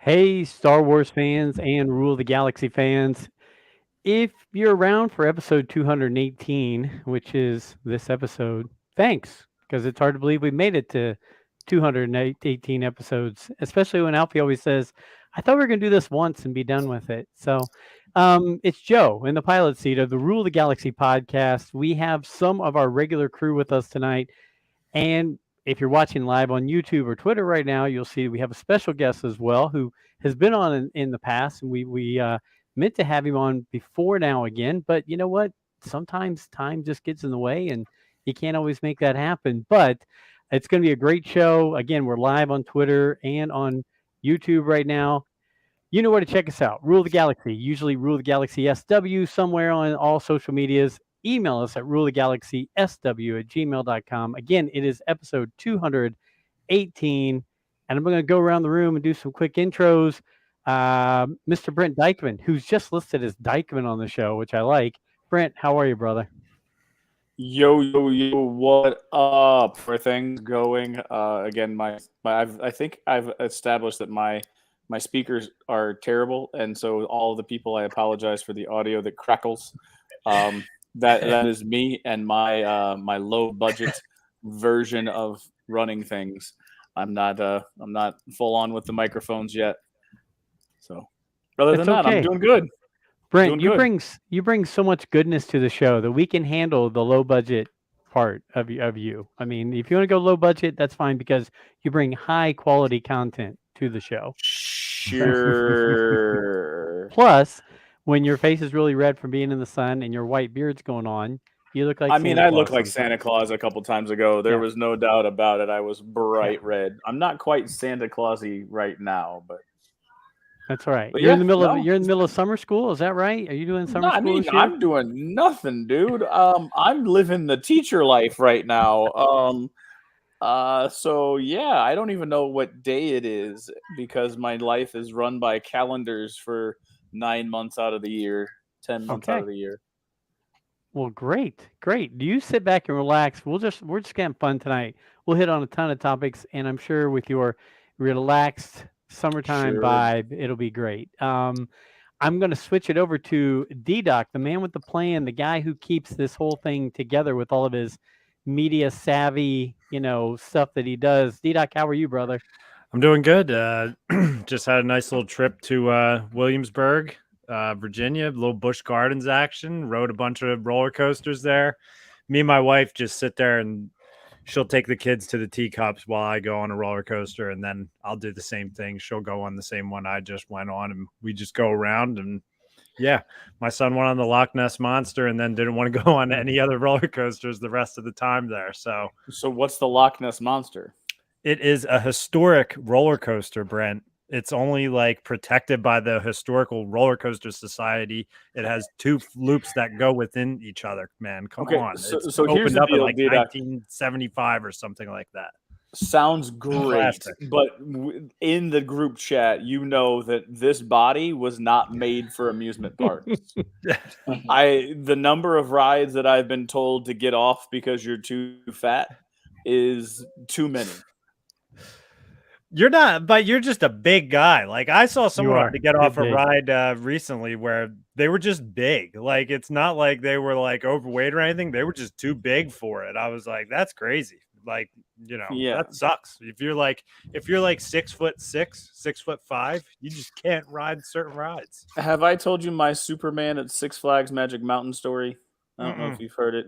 Hey, Star Wars fans and Rule of the Galaxy fans. If you're around for episode 218, which is this episode, thanks, because it's hard to believe we made it to 218 episodes, especially when Alfie always says, I thought we were going to do this once and be done with it. So it's Joe in the pilot seat of the Rule of the Galaxy podcast. We have some of our regular crew with us tonight. And if you're watching live on YouTube or Twitter right now, you'll see we have a special guest as well who has been on in the past. And we meant to have him on before now again. But you know what? Sometimes time just gets in the way and you can't always make that happen. But it's going to be a great show. Again, we're live on Twitter and on YouTube right now. You know where to check us out. Rule the Galaxy, usually Rule the Galaxy SW somewhere on all social medias. Email us at ruletheGalaxySW@gmail.com. Again, it is episode 218. And I'm going to go around the room and do some quick intros. Mr. Brent Dykman, who's just listed as Dykman on the show, which I like. Brent, how are you, brother? Yo, what up? For things going? Again, I think I've established that my speakers are terrible, and so all of the people, I apologize for the audio that crackles. That is me and my low budget version of running things. I'm not full on with the microphones yet. So, other than that, I'm doing good. Brent, you bring so much goodness to the show that we can handle the low budget part of you. I mean, if you want to go low budget, that's fine because you bring high quality content to the show. Sure. Plus, when your face is really red from being in the sun and your white beard's going on, you look like Santa Claus. I looked like Santa Claus a couple times ago. There was no doubt about it. I was bright red. I'm not quite Santa Clausy right now, but that's all right. But you're in the middle of summer school, is that right? Are you doing summer school? I mean, I'm doing nothing, dude. I'm living the teacher life right now. So yeah, I don't even know what day it is because my life is run by calendars for 9 months out of the year, 10 months out of the year. Well, great. Do you sit back and relax? We're just getting fun tonight. We'll hit on a ton of topics, and I'm sure with your relaxed summertime vibe, it'll be great. I'm going to switch it over to D-Doc, the man with the plan, the guy who keeps this whole thing together with all of his media savvy, stuff that he does. D-Doc, how are you, brother? I'm doing good. Just had a nice little trip to Williamsburg, Virginia, little Busch Gardens action, rode a bunch of roller coasters there. Me and my wife just sit there and she'll take the kids to the teacups while I go on a roller coaster, and then I'll do the same thing. She'll go on the same one I just went on, and we just go around. And yeah, my son went on the Loch Ness Monster and then didn't want to go on any other roller coasters the rest of the time there. So what's the Loch Ness Monster? It is a historic roller coaster, Brent. It's only like protected by the Historical Roller Coaster Society. It has 2 loops that go within each other. Man, come on. So it's here's opened the up deal, in like 1975 or something like that. Sounds great, Classic. But in the group chat, you know that this body was not made for amusement parks. The number of rides that I've been told to get off because you're too fat is too many. You're not, but you're just a big guy. Like I saw someone to get off a ride recently where they were just big. Like it's not like they were like overweight or anything. They were just too big for it. I was like, that's crazy. Like, that sucks. If you're like 6'6", 6'5", you just can't ride certain rides. Have I told you my Superman at Six Flags Magic Mountain story? I don't know if you've heard it.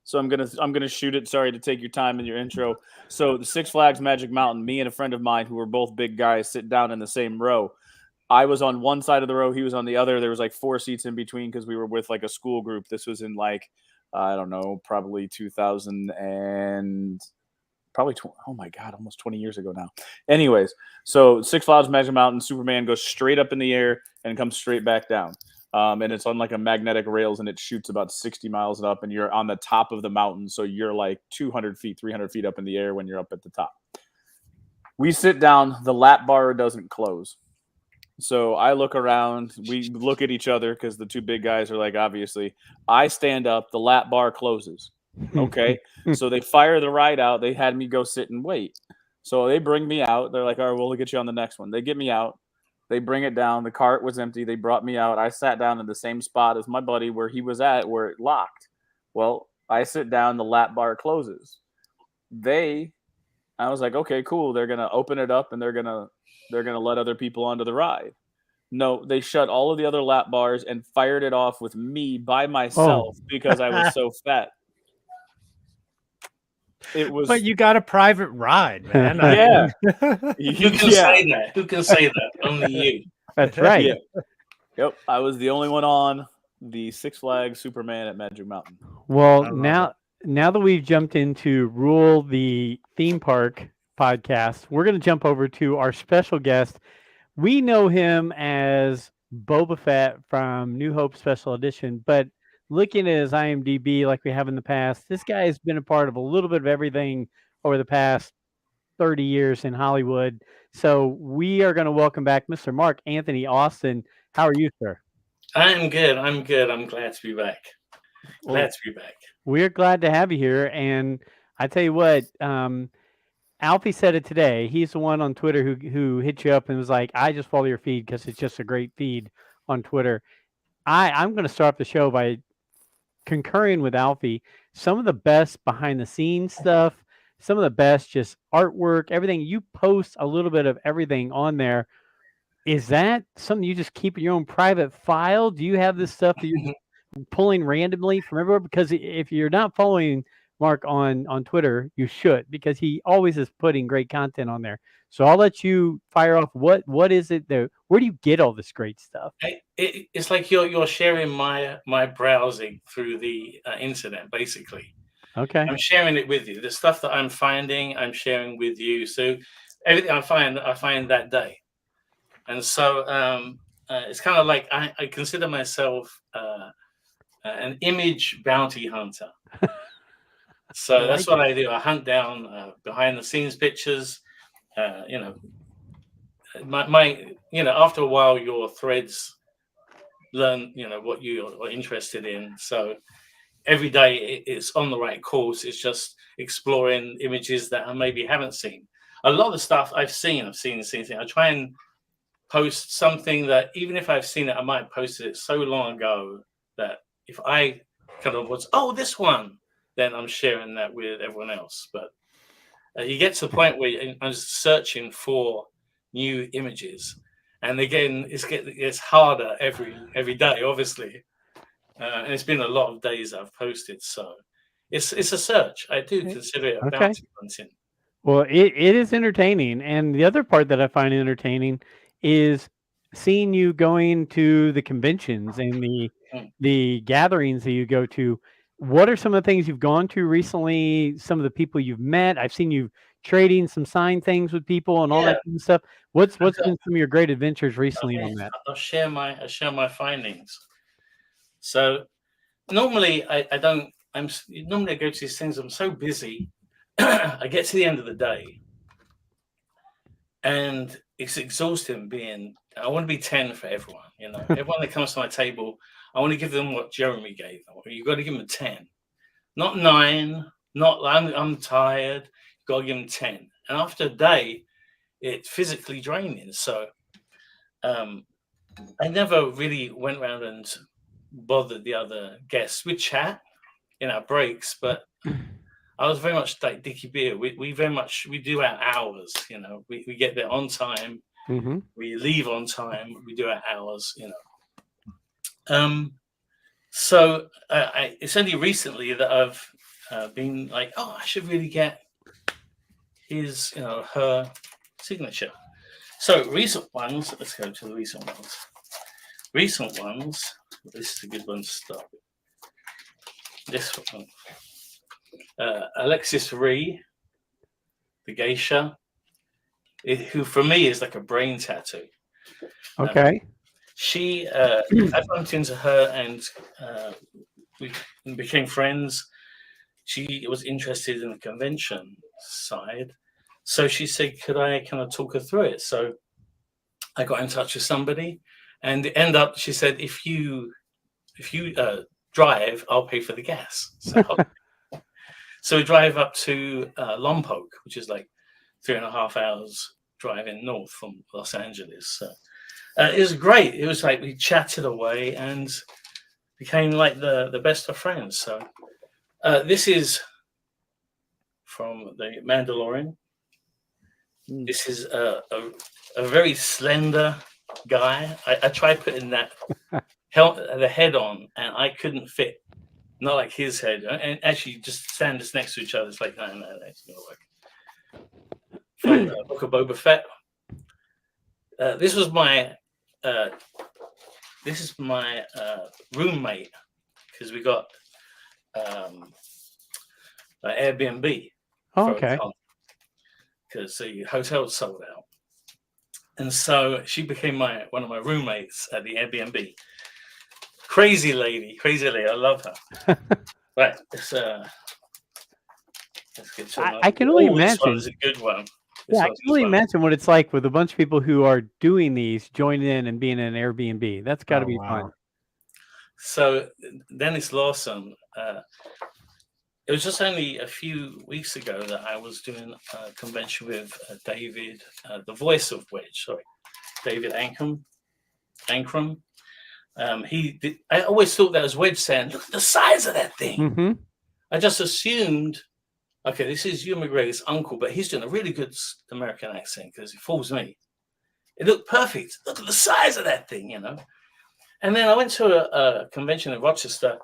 So I'm gonna shoot it. Sorry to take your time in your intro. So the Six Flags Magic Mountain, me and a friend of mine who were both big guys sit down in the same row. I was on one side of the row, he was on the other. There was like 4 seats in between because we were with like a school group. This was in like I don't know, probably 2000 and oh my God, almost 20 years ago now. Anyways, so Six Flags Magic Mountain, Superman goes straight up in the air and comes straight back down. And it's on like a magnetic rails and it shoots about 60 miles up and you're on the top of the mountain. So you're like 200 feet, 300 feet up in the air when you're up at the top. We sit down, the lap bar doesn't close. So I look around, we look at each other because the 2 big guys are like, obviously. I stand up, the lap bar closes. Okay. So they fire the ride out. They had me go sit and wait. So they bring me out. They're like, all right, we'll get you on the next one. They get me out. They bring it down. The cart was empty. They brought me out. I sat down in the same spot as my buddy where he was at, where it locked. Well, I sit down. The lap bar closes. I was like, okay, cool. They're gonna open it up and they're gonna let other people onto the ride. No, they shut all of the other lap bars and fired it off with me by myself because I was so fat. It was. But you got a private ride, man. Yeah. Who can say that? Who can say that? Only you. That's right. Yeah. Yep. I was the only one on the Six Flags Superman at Magic Mountain. Well, I love now that we've jumped into Rule the Theme Park podcast, we're going to jump over to our special guest. We know him as Boba Fett from New Hope Special Edition, but looking at his IMDb like we have in the past, this guy has been a part of a little bit of everything over the past 30 years in Hollywood. So we are going to welcome back Mr. Mark Anthony Austin. How are you, sir? I'm good. I'm glad to be back. We're glad to have you here. And I tell you what, Alfie said it today. He's the one on Twitter who hit you up and was like, I just follow your feed because it's just a great feed on Twitter. I'm going to start the show by concurring with Alfie. Some of the best behind the scenes stuff, some of the best just artwork, everything. You post a little bit of everything on there. Is that something you just keep in your own private file? Do you have this stuff that you're just pulling randomly from everywhere? Because if you're not following Mark on Twitter, you should, because he always is putting great content on there. So I'll let you fire off. What is it there? Where do you get all this great stuff? It's like you're sharing my browsing through the internet, basically. Okay. I'm sharing it with you. The stuff that I'm finding, I'm sharing with you. So everything I find that day. And so it's kind of like I consider myself an image bounty hunter. So that's what I do. I hunt down behind the scenes pictures. After a while, your threads learn, what you are interested in. So every day it's on the right course. It's just exploring images that I maybe haven't seen. A lot of the stuff I've seen. I try and post something that even if I've seen it, I might have posted it so long ago that if I kind of was, this one, then I'm sharing that with everyone else. But you get to the point where I'm searching for new images, and again, it's harder every day, obviously. And it's been a lot of days I've posted, so it's a search. I do consider it a bounty hunting. Well, it is entertaining, and the other part that I find entertaining is seeing you going to the conventions and the gatherings that you go to. What are some of the things you've gone to recently? Some of the people you've met? I've seen you trading some signed things with people and all that kind of stuff. What's been some of your great adventures recently on that? I'll share my findings. So normally I go to these things. I'm so busy. I get to the end of the day, and it's exhausting I want to be 10 for everyone. Everyone that comes to my table, I want to give them what Jeremy gave them. You've got to give them a 10, not 9. Not I'm tired. You've got to give them 10. And after a day, it's physically draining. So I never really went around and bothered the other guests. We chat in our breaks, but I was very much like Dickie Beer. We do our hours. We get there on time. Mm-hmm. We leave on time. We do our hours. So it's only recently that I've been like, I should really get her signature. So recent ones. Let's go to the recent ones. This is a good one to start with. This one. Alexis Ree, the geisha, who for me is like a brain tattoo. Okay. I bumped into her and we became friends. She was interested in the convention side. So she said, could I kind of talk her through it? So I got in touch with somebody, and it ended up, she said, if you drive, I'll pay for the gas. So we drive up to Lompoc, which is like 3.5 hours driving north from Los Angeles. So It was great. It was like we chatted away and became like the best of friends. So this is from the Mandalorian. This is a very slender guy. I tried putting that the head on, and I couldn't fit. Not like his head, and actually just stand us next to each other. It's like no, it's gonna work. From Book of Boba Fett. This is my roommate because we got an Airbnb. Oh, okay. Because the hotel sold out, and so she became one of my roommates at the Airbnb. Crazy lady. I love her. Right, let's get to I can only this one imagine. is a good one. Yeah, I can only imagine what it's like with a bunch of people who are doing these, joining in and being in an Airbnb. That's got to be fun. So Dennis Lawson, it was just only a few weeks ago that I was doing a convention with David, the voice of Wedge. Sorry, David Ankrum. I always thought that was Wedge saying, "Look at the size of that thing." Mm-hmm. I just assumed, okay, this is Ewan McGregor's uncle, but he's doing a really good American accent because he fools me. It looked perfect. Look at the size of that thing, you know. And then I went to a convention in Rochester,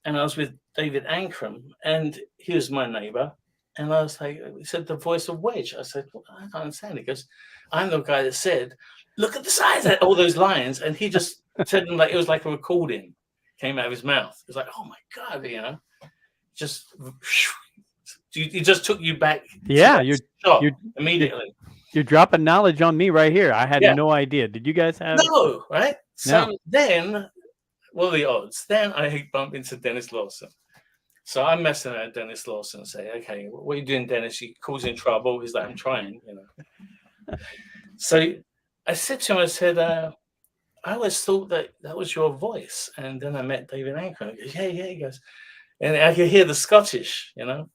and I was with David Ankrum, and he was my neighbor. And I was like, he said, the voice of Wedge. I said, well, I don't understand. He goes, I'm the guy that said, look at the size of all those lines. And he just said them like it was like a recording came out of his mouth. It was like, oh my God, you know, he just took you back. Yeah, you're immediately. You're dropping knowledge on me right here. I had no idea. Did you guys have? No, right? So then, what are the odds? Then I bump into Dennis Lawson. So I'm messing at Dennis Lawson and say, okay, what are you doing, Dennis? He calls in trouble. He's like, I'm trying, you know. So I said to him, I said, I always thought that was your voice. And then I met David Ankrum. He goes, yeah, he goes. And I could hear the Scottish, you know.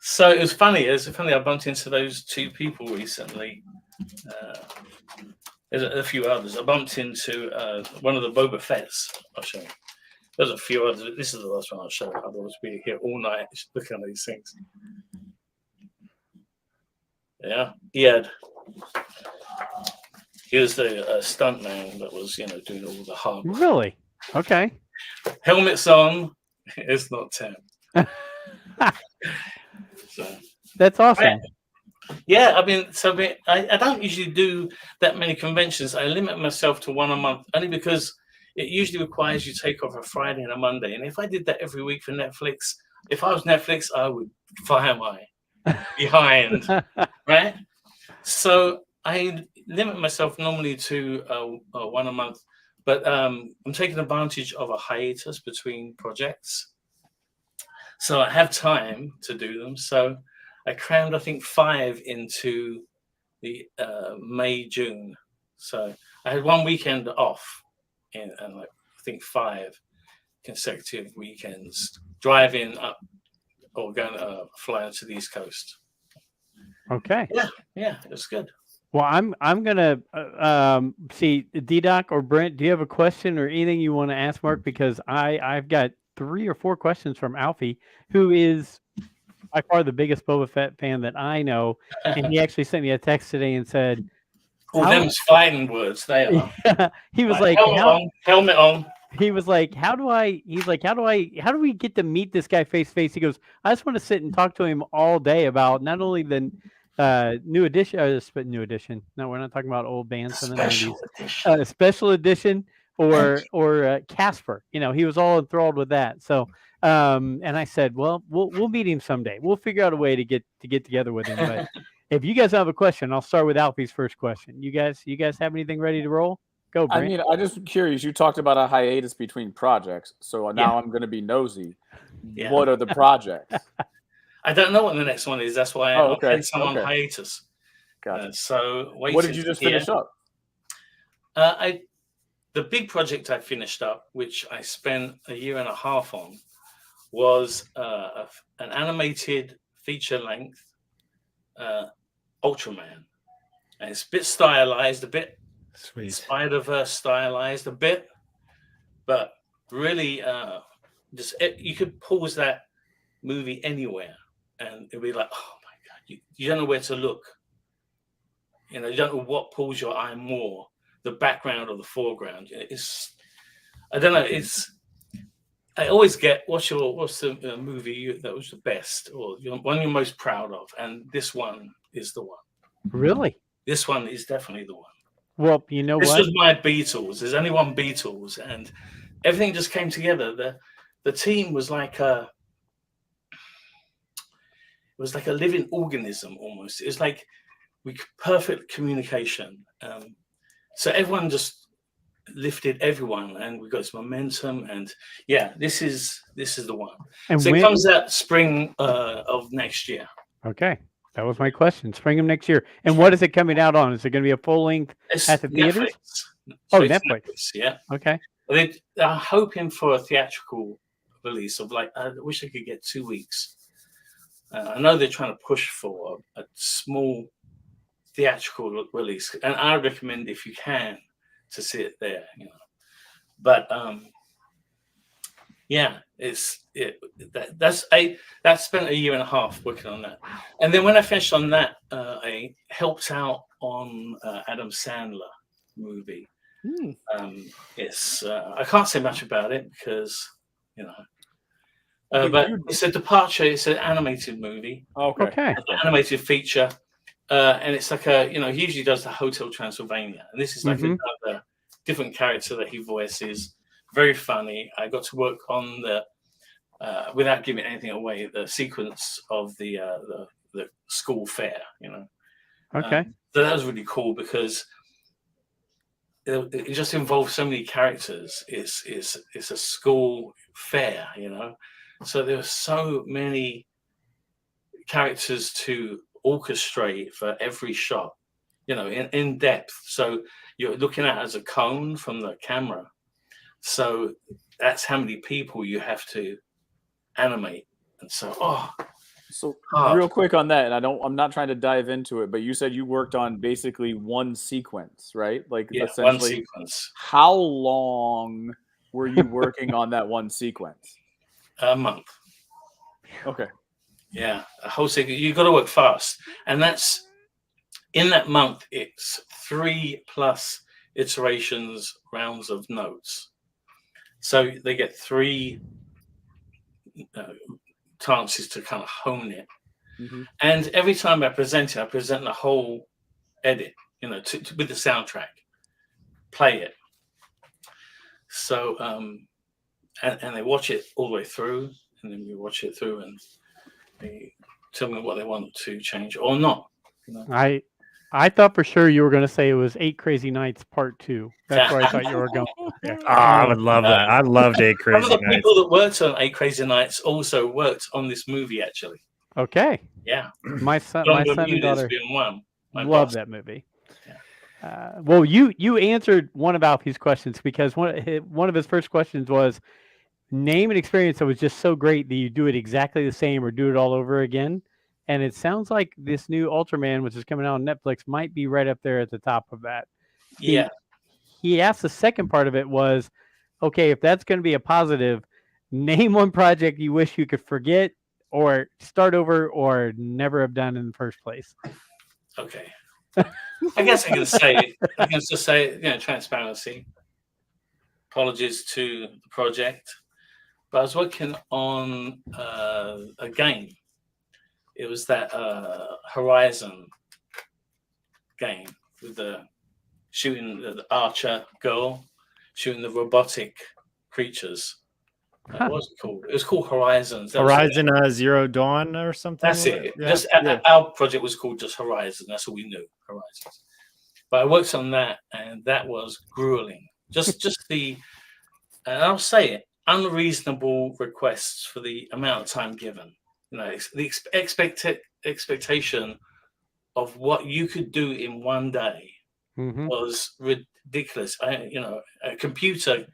So it was funny. I bumped into those two people recently. There's a few others. I bumped into one of the Boba Fetts. I'll show you. There's a few others. This is the last one I'll show you. Otherwise, we'll be here all night looking at these things. Yeah, he was the stunt man that was, you know, doing all the hard work. Really? Okay. Helmets on. It's not 10. So that's awesome. Yeah, I mean, I don't usually do that many conventions. I limit myself to one a month only because it usually requires you take off a Friday and a Monday. And if I did that every week for Netflix, if I was Netflix, I would fire my behind, right? So I limit myself normally to one a month, but I'm taking advantage of a hiatus between projects. So I have time to do them. So I crammed, I think, 5 into the May, June. So I had one weekend off and like, I think 5 consecutive weekends driving up or going flying to the East Coast. Okay. Yeah, it was good. Well, I'm gonna see D-Doc or Brent. Do you have a question or anything you want to ask Mark? Because I've got 3 or 4 questions from Alfie, who is by far the biggest Boba Fett fan that I know, and he actually sent me a text today and said, "Oh, them's fighting words. They are." He was like, "Helmet on." He was like, "How do I?" He's like, "How do we get to meet this guy face to face?" He goes, "I just want to sit and talk to him all day about not only the new edition, but new edition. No, we're not talking about old bands from the 90s. Special edition or Casper. You know, he was all enthralled with that. So, and I said, well, we'll meet him someday. We'll figure out a way to get together with him. But if you guys have a question, I'll start with Alfie's first question. You guys have anything ready to roll? Go, Brent. I mean, I'm just curious. You talked about a hiatus between projects, so now I'm going to be nosy. Yeah. What are the projects? I don't know what the next one is. That's why I had some on hiatus. Gotcha. So what did you just finish up? The big project I finished up, which I spent a year and a half on, was an animated feature-length Ultraman. And it's a bit stylized, a bit Sweet. Spider-Verse stylized a bit, but really, you could pause that movie anywhere, and it'd be like, oh my god, you don't know where to look. You don't know what pulls your eye more, the background or the foreground. I don't know. I always get what's the movie that was the best, or one you're most proud of, and this one is the one. Really? This one is definitely the one. Well, you know This what? was my Beatles. There's only one Beatles, and everything just came together. The team was like a living organism almost. It was like perfect communication. So everyone just lifted everyone, and we got this momentum. And yeah, this is the one. And so when, it comes out spring of next year. Okay, that was my question. Spring of next year. And what is it coming out on? Is it going to be a full length at the theaters? So Netflix. Netflix. Yeah. Okay. They're hoping for a theatrical release of I wish I could get 2 weeks. I know they're trying to push for a small theatrical release, and I recommend, if you can, to see it there. But yeah, that spent a year and a half working on that, and then when I finished on that, I helped out on Adam Sandler movie. I can't say much about it because but it's a departure. It's an animated movie. Okay. An animated feature, and it's like he usually does the Hotel Transylvania, and this is like another different character that he voices. Very funny. I got to work on the without giving anything away, the sequence of the school fair. Okay. So that was really cool because it just involves so many characters. It's a school fair, so there were so many characters to orchestrate for every shot, in depth. So you're looking at it as a cone from the camera. So that's how many people you have to animate. And so, real quick on that, and I'm not trying to dive into it, but you said you worked on basically one sequence, right? Essentially, one sequence. How long were you working on that one sequence? A month. Okay. Yeah, a whole sequence. You got to work fast, and that's in that month. It's 3+ iterations, rounds of notes. So they get 3 chances to kind of hone it. And every time I present the whole edit, with the soundtrack, play it. So, and they watch it all the way through, and then we watch it through, and they tell me what they want to change or not. I thought for sure you were going to say it was 8 Crazy Nights Part 2. That's where I thought you were going. Oh, I would love that. I loved 8 Crazy Nights. Some of the people that worked on 8 Crazy Nights also worked on this movie, actually. Okay. Yeah. My son and daughter love that movie. Yeah. Well, you answered one of Alfie's questions, because one of his first questions was, name an experience that was just so great that you do it exactly the same or do it all over again. And it sounds like this new Ultraman, which is coming out on Netflix, might be right up there at the top of that. Yeah. He asked, the second part of it was, okay, if that's going to be a positive, name one project you wish you could forget or start over or never have done in the first place. Okay. I guess I can just say, transparency. Apologies to the project. But I was working on a game. It was that Horizon game with the shooting the archer girl, shooting the robotic creatures. What was it called? It was called Horizons. Horizon Zero Dawn or something. That's it. Yeah. Our project was called just Horizon. That's all we knew, Horizons. But I worked on that, and that was grueling. Just the, and I'll say it, unreasonable requests for the amount of time given. The expectation of what you could do in one day was ridiculous. A computer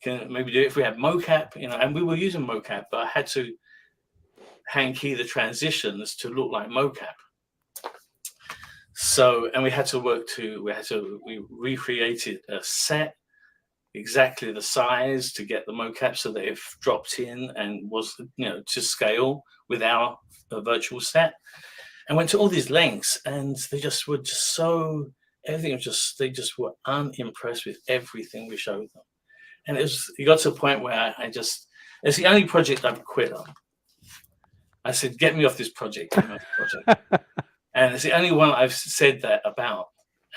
can maybe do it if we had mocap, and we were using mocap, but I had to hand key the transitions to look like mocap. So, and we recreated a set exactly the size to get the mocap so that it dropped in and was, to scale with our virtual set, and went to all these lengths, and they just were just so, everything was just, they just were unimpressed with everything we showed them. And it got to a point where it's the only project I've quit on. I said, get me off this project, get me off the project. And it's the only one I've said that about.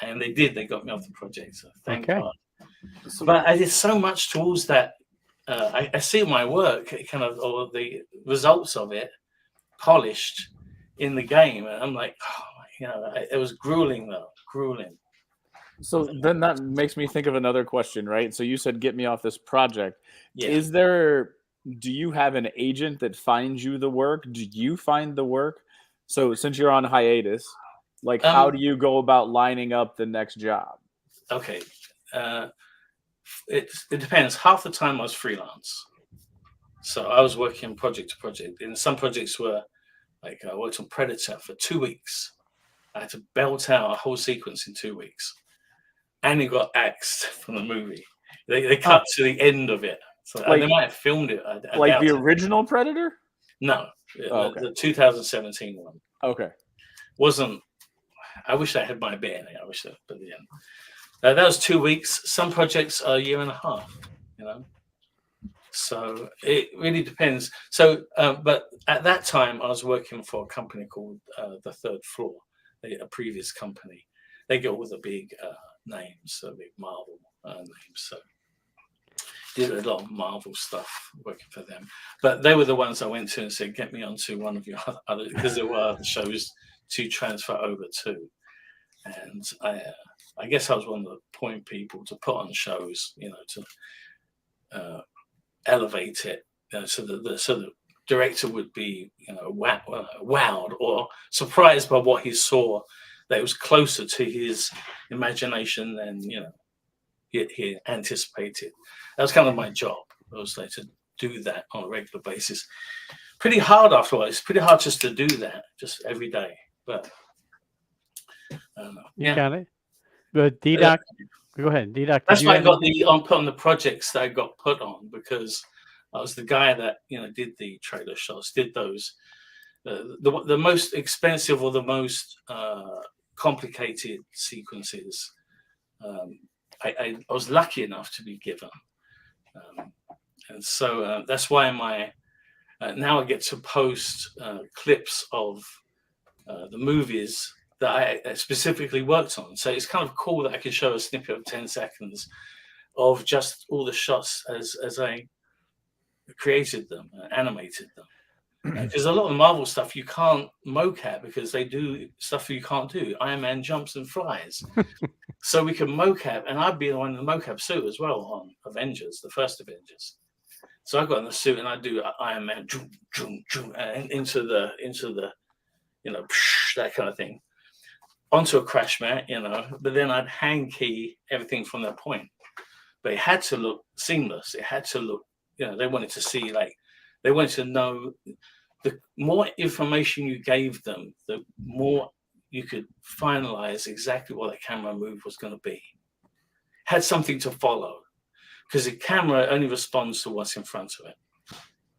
And they got me off the project. So thank God. But I did so much towards that. I see my work, or the results of it, polished in the game. And I'm like, it was grueling though, grueling. So then that makes me think of another question, right? So you said, get me off this project. Yeah. Do you have an agent that finds you the work? Do you find the work? So since you're on hiatus, like how do you go about lining up the next job? Okay. It depends. Half the time I was freelance. So I was working project to project. And some projects were like, I worked on Predator for 2 weeks. I had to belt out a whole sequence in 2 weeks. And it got axed from the movie. They cut to the end of it. So they might have filmed it. I like the original Predator? No. The 2017 one. Okay. I wish I had my bit in it. I wish that, but yeah. That was 2 weeks. Some projects are a year and a half, So it really depends. So, but at that time, I was working for a company called The Third Floor, a previous company. They get all the big names, big Marvel names. So did a lot of Marvel stuff working for them. But they were the ones I went to and said, get me onto one of your other, because there were other shows to transfer over to. And I guess I was one of the point people to put on shows, to elevate it, so the director would be, wowed or surprised by what he saw, that it was closer to his imagination than he anticipated. That was kind of my job. I was like to do that on a regular basis. Pretty hard after all. It's pretty hard just to do that, just every day. But I don't know. You got it. But D-Doc, go ahead. D-Doc. That's why I got put on the projects that I got put on, because I was the guy that did the trailer shots, did those the most expensive or the most complicated sequences. I was lucky enough to be given, and so that's why now I get to post clips of the movies that I specifically worked on. So it's kind of cool that I can show a snippet of 10 seconds of just all the shots as I created them, animated them. Because a lot of the Marvel stuff you can't mocap because they do stuff you can't do. Iron Man jumps and flies. So we can mocap, and I'd be the one in the mocap suit as well on Avengers, the first Avengers. So I got in the suit and I do Iron Man and into the that kind of thing, onto a crash mat, but then I'd hand key everything from that point. But it had to look seamless. It had to look, they wanted to see, they wanted to know, the more information you gave them, the more you could finalize exactly what the camera move was going to be. Had something to follow, because the camera only responds to what's in front of it.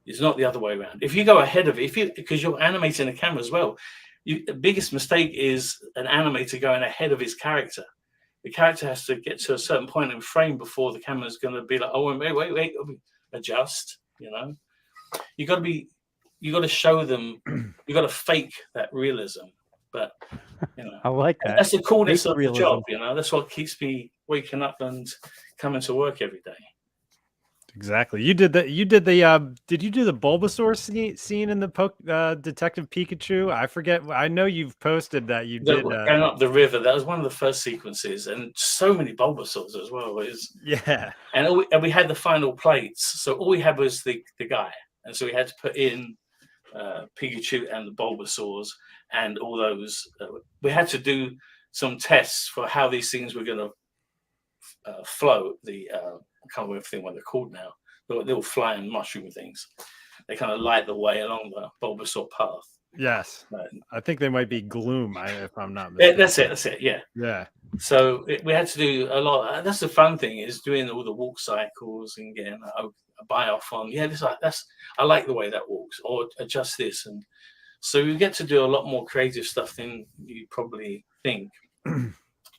It's not the other way around. If you go ahead of it, because you're animating the camera as well, the biggest mistake is an animator going ahead of his character. The character has to get to a certain point in frame before the camera's going to be like, oh, wait, adjust. You got to show them. You got to fake that realism. But I like that. That's the coolness of the job. That's what keeps me waking up and coming to work every day. Exactly. Did you do the Bulbasaur scene in the Detective Pikachu? I forget. I know you've posted that you did. Going up the river. That was one of the first sequences, and so many Bulbasaurs as well. Yeah. And we had the final plates, so all we had was the guy, and so we had to put in Pikachu and the Bulbasaurs and all those. We had to do some tests for how these things were going to float. I can't remember what they're called now. The little flying mushroom things. They kind of light the way along the Bulbasaur path. Yes. Right. I think they might be Gloom, if I'm not mistaken. That's it. Yeah. Yeah. So we had to do a lot. That's the fun thing, is doing all the walk cycles and getting a buy off on. Yeah, I like the way that walks, or adjust this, and so we get to do a lot more creative stuff than you probably think.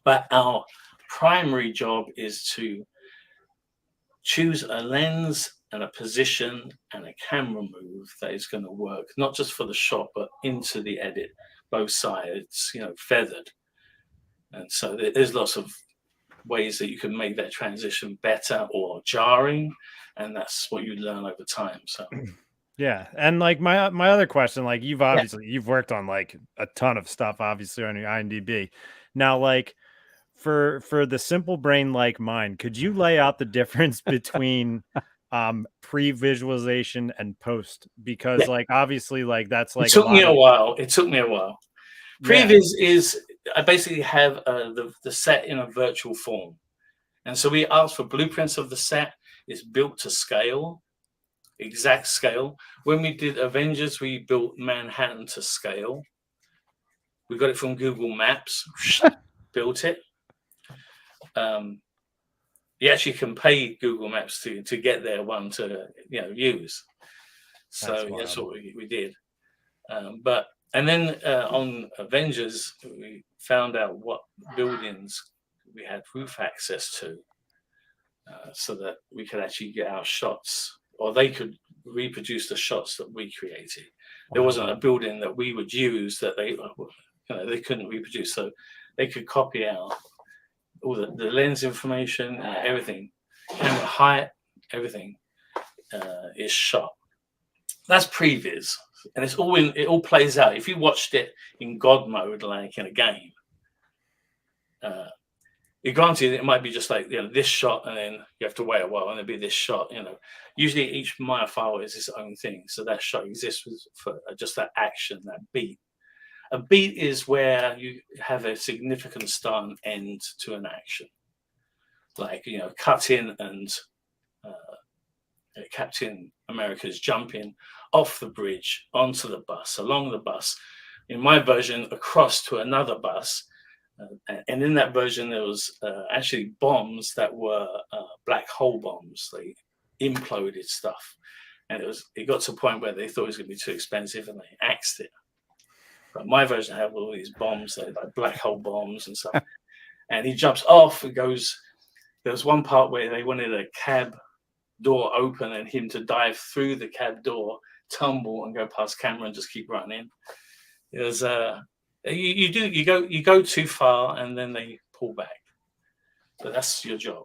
But our primary job is to choose a lens and a position and a camera move that is going to work, not just for the shot, but into the edit, both sides, feathered. And so there's lots of ways that you can make that transition better or jarring, and that's what you learn over time. So yeah, and like my other question, like you've worked on like a ton of stuff, obviously, on your IMDb. Now, like for the simple brain like mine, could you lay out the difference between pre-visualization and post? Because like obviously, like that's like it took me a while. Previs is, I basically have the set in a virtual form. And so we asked for blueprints of the set. It's built to scale, exact scale. When we did Avengers, we built Manhattan to scale. We got it from Google Maps, built it. You actually can pay Google Maps to get their one to use. So that's what we did. And then on Avengers, we found out what buildings we had roof access to, so that we could actually get our shots, or they could reproduce the shots that we created. There wasn't a building that we would use that they couldn't reproduce, so they could copy out all the lens information, everything, camera height, everything is shot. That's previs. And it all plays out. If you watched it in God mode, like in a game, granted, it might be just like this shot, and then you have to wait a while, and there'll be this shot. Usually each Maya file is its own thing, so that shot exists for just that action, that beat. A beat is where you have a significant start and end to an action, like cut in and Captain America's jumping off the bridge onto the bus, along the bus. In my version, across to another bus. And in that version, there was actually bombs that were black hole bombs. They imploded stuff. And it got to a point where they thought it was going to be too expensive, and they axed it. But my version had all these bombs, like black hole bombs and stuff. And he jumps off. There was one part where they wanted a cab door open and him to dive through the cab door, tumble and go past camera and just keep running. It was you go too far and then they pull back. So that's your job,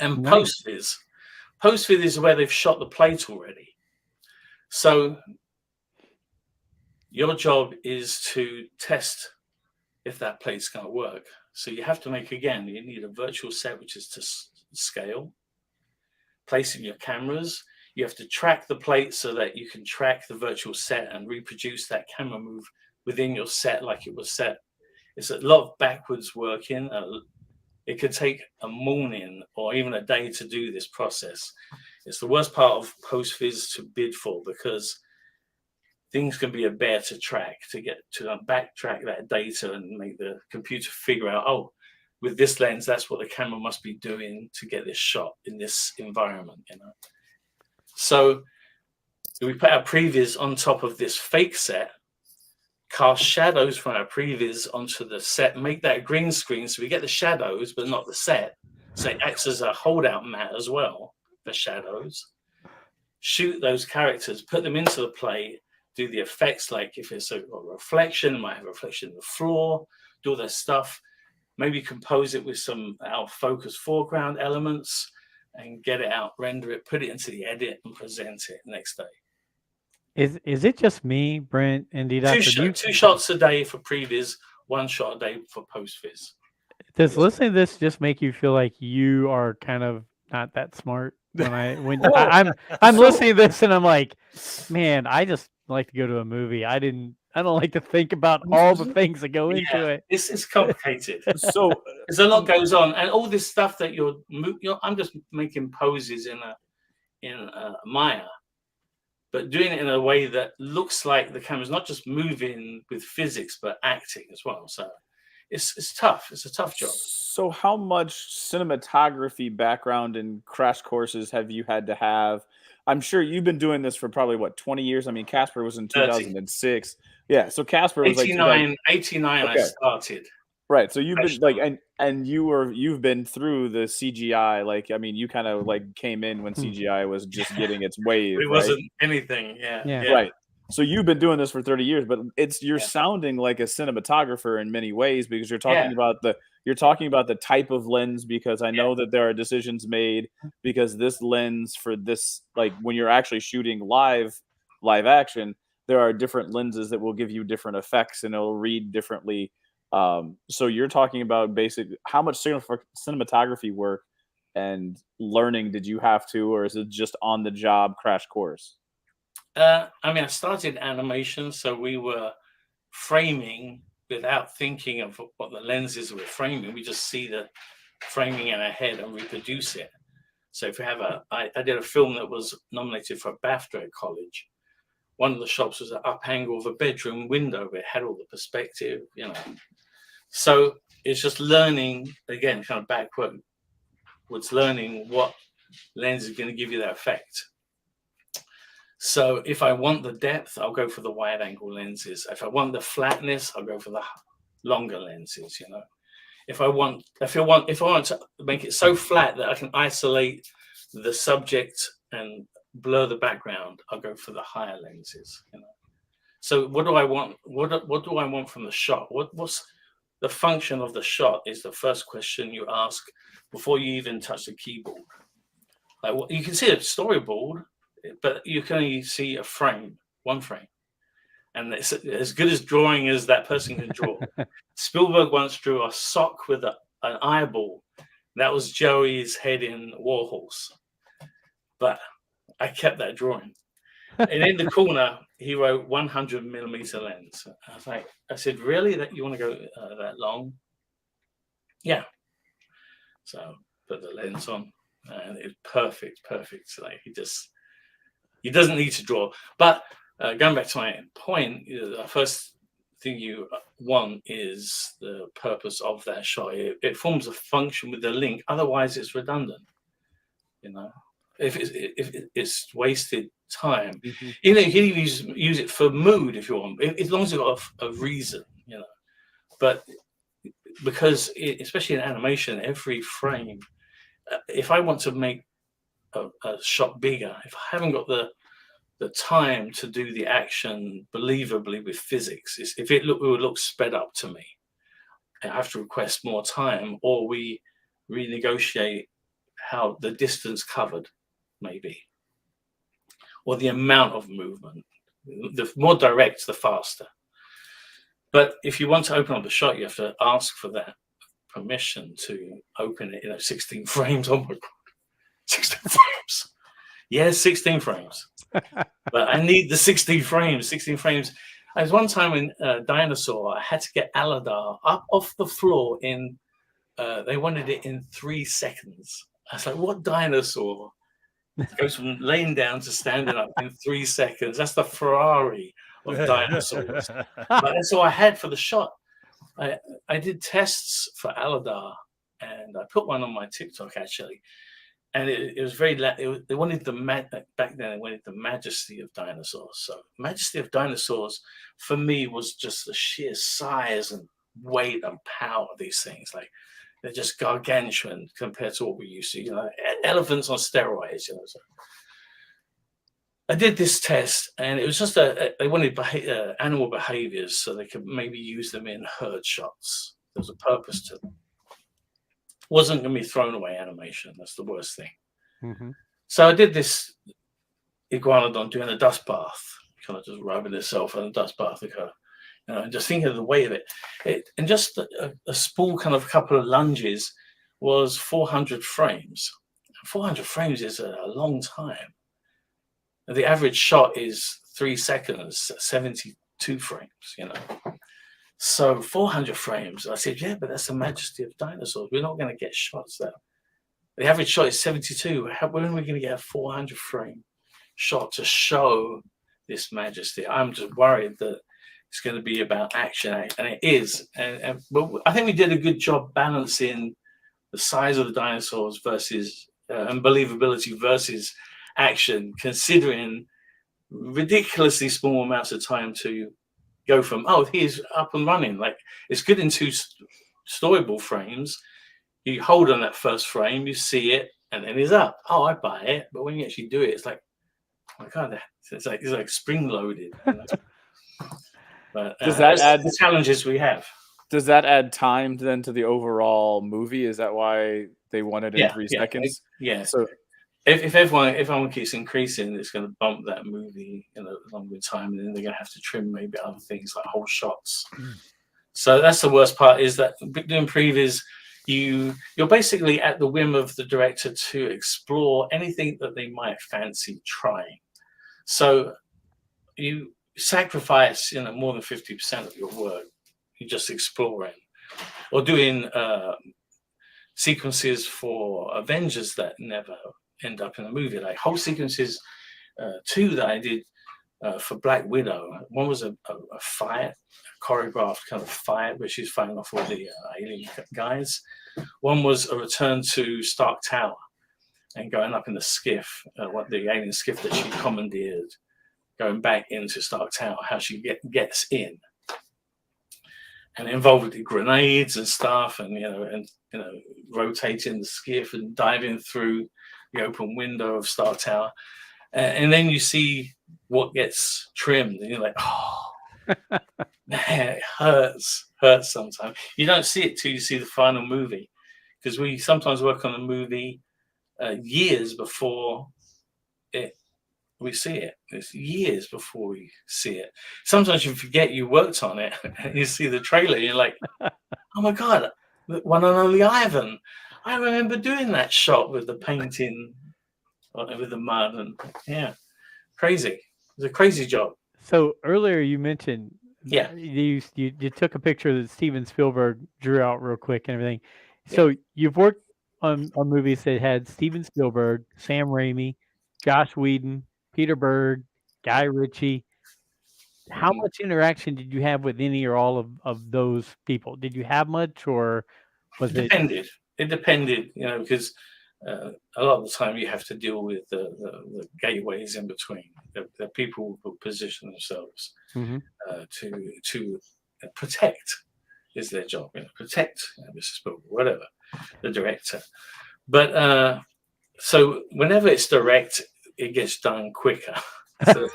And nice. Post-vid is where they've shot the plate already. So your job is to test if that plate's going to work. So you have to you need a virtual set, which is to scale. Placing your cameras, you have to track the plate so that you can track the virtual set and reproduce that camera move within your set like it was set. It's a lot of backwards working. It could take a morning or even a day to do this process. It's the worst part of post-viz to bid for, because things can be a bear to track, to get to backtrack that data and make the computer figure out, with this lens, that's what the camera must be doing to get this shot in this environment, So we put our previs on top of this fake set, cast shadows from our previs onto the set, make that green screen so we get the shadows but not the set. So it acts as a holdout mat as well for shadows. Shoot those characters, put them into the play, do the effects, like if it's a reflection, it might have a reflection in the floor, do all that stuff. Maybe compose it with some out of focus foreground elements and get it out, render it, put it into the edit, and present it next day. Is it just me, Brent, and two shots a day for previs, 1 shot a day for post-viz. Does listening to this just make you feel like you are kind of not that smart? I'm listening to this and I'm like, man, I just like to go to a movie. I don't like to think about all the things that go into it. This is complicated. So there's a lot goes on, and all this stuff that I'm just making poses in Maya. but doing it in a way that looks like the camera's not just moving with physics, but acting as well. So it's tough. It's a tough job. So, how much cinematography background and crash courses have you had to have? I'm sure you've been doing this for probably what, 20 years. I mean, Casper was in 30. 2006. Yeah, so Casper was like 89 I Okay. started. right. So you've been Fresh like, done. and you've been through the CGI. Like, I mean, you kind of like came in when CGI was just getting its wave, It right? wasn't anything. Yeah. Yeah. Right. So you've been doing this for 30 years, but you're Yeah. sounding like a cinematographer in many ways because you're Yeah. talking about the type of lens, because I know that there are decisions made because this lens for this, like when you're actually shooting live action, there are different lenses that will give you different effects and it'll read differently. So you're talking about how much cinematography work and learning did you have to, or is it just on the job crash course? I mean, I started animation, so we were framing without thinking of what the lenses were framing. We just see the framing in our head and reproduce it. So if we have I did a film that was nominated for a BAFTA at college. One of the shots was an up angle of a bedroom window. It had all the perspective, you know. So it's just learning, again, kind of backwards learning what lens is going to give you that effect. So if I want the depth, I'll go for the wide angle lenses. If I want the flatness, I'll go for the longer lenses, you know. If I want to make it so flat that I can isolate the subject and blur the background, I'll go for the higher lenses, you know. So what do I want? What do I want from the shot? What's the function of the shot is the first question you ask before you even touch the keyboard. Like, you can see a storyboard, but you can only see a frame, one frame. And it's as good as drawing as that person can draw. Spielberg once drew a sock with an eyeball. That was Joey's head in Warhorse. But I kept that drawing. And in the corner, he wrote 100 millimeter lens. I said, really? That you want to go that long? Yeah. So put the lens on, and it's perfect. Like he doesn't need to draw. But going back to my point, the first thing you want is the purpose of that shot. It forms a function with the link. Otherwise, it's redundant. You know, if it's wasted time. Mm-hmm. You know, you can use it for mood if you want, as long as you've got a reason. You know, but because especially in animation, every frame. If I want to make a shot bigger, if I haven't got the time to do the action believably with physics, it would look sped up to me. I have to request more time, or we renegotiate how the distance covered, maybe, or the amount of movement. The more direct, the faster. But if you want to open up the shot, you have to ask for that permission to open it. 16 frames. Oh my God, 16 frames. Yes, 16 frames. But I need the 16 frames. 16 frames. I was one time in Dinosaur. I had to get Aladar up off the floor in. They wanted it in 3 seconds. I was like, "What dinosaur goes from laying down to standing up in 3 seconds? That's the Ferrari of dinosaurs." But that's all I had for the shot. I did tests for Aladar, and I put one on my TikTok actually. And it was very. They wanted back then. They wanted the majesty of dinosaurs. So, majesty of dinosaurs for me was just the sheer size and weight and power of these things. Like, they're just gargantuan compared to what we used to. You know, elephants on steroids. You know. So I did this test, and it was just they wanted animal behaviors, so they could maybe use them in herd shots. There was a purpose to them. Wasn't going to be thrown away animation. That's the worst thing. Mm-hmm. So I did this iguanodon doing a dust bath, kind of just rubbing itself in a dust bath, just thinking of the weight of it. And just a small kind of couple of lunges was 400 frames. 400 frames is a long time. The average shot is 3 seconds, 72 frames, you know. So 400 frames. I said, yeah, but that's the majesty of dinosaurs. We're not going to get shots there. The average shot is 72. When are we going to get a 400 frame shot to show this majesty. I'm just worried that it's going to be about action, and it is. But I think we did a good job balancing the size of the dinosaurs versus and believability versus action, considering ridiculously small amounts of time to go from he's up and running. Like, it's good in two storyboard frames. You hold on that first frame, you see it, and then he's up. Oh, I buy it. But when you actually do it, it's like, oh my God, it's like spring loaded. You know? But Does that add the challenges we have? Does that add time then to the overall movie? Is that why they want it in 3 seconds? Yeah. So if everyone keeps increasing, it's going to bump that movie in a longer time, and then they're going to have to trim maybe other things like whole shots. So that's the worst part, is that doing previews, you're basically at the whim of the director to explore anything that they might fancy trying. So you sacrifice, more than 50% of your work. You're just exploring or doing sequences for Avengers that never end up in the movie, like whole sequences. 2 that I did for Black Widow. One was a fight, a choreographed kind of fight, where she's fighting off all the alien guys. One was a return to Stark Tower and going up in the skiff, the alien skiff that she commandeered, going back into Stark Tower, how she gets in. And it involved grenades and stuff, and rotating the skiff and diving through the open window of Stark Tower, and then you see what gets trimmed, and you're like, oh, man, it hurts sometimes. You don't see it till you see the final movie, because we sometimes work on a movie years before we see it. It's years before we see it. Sometimes you forget you worked on it, and you see the trailer, and you're like, oh my God, one and only Ivan. I remember doing that shot with the painting, with the mud, and crazy. It's a crazy job. So earlier you mentioned, Yeah, you took a picture that Steven Spielberg drew out real quick and everything. So you've worked on movies that had Steven Spielberg, Sam Raimi, Joss Whedon, Peter Berg, Guy Ritchie. How much interaction did you have with any or all of those people? Did you have much, or was it? It depended, because a lot of the time you have to deal with the gateways in between. The people who position themselves to protect is their job. Protect Mr. Spielberg, whatever, the director. But so whenever it's direct, it gets done quicker. So,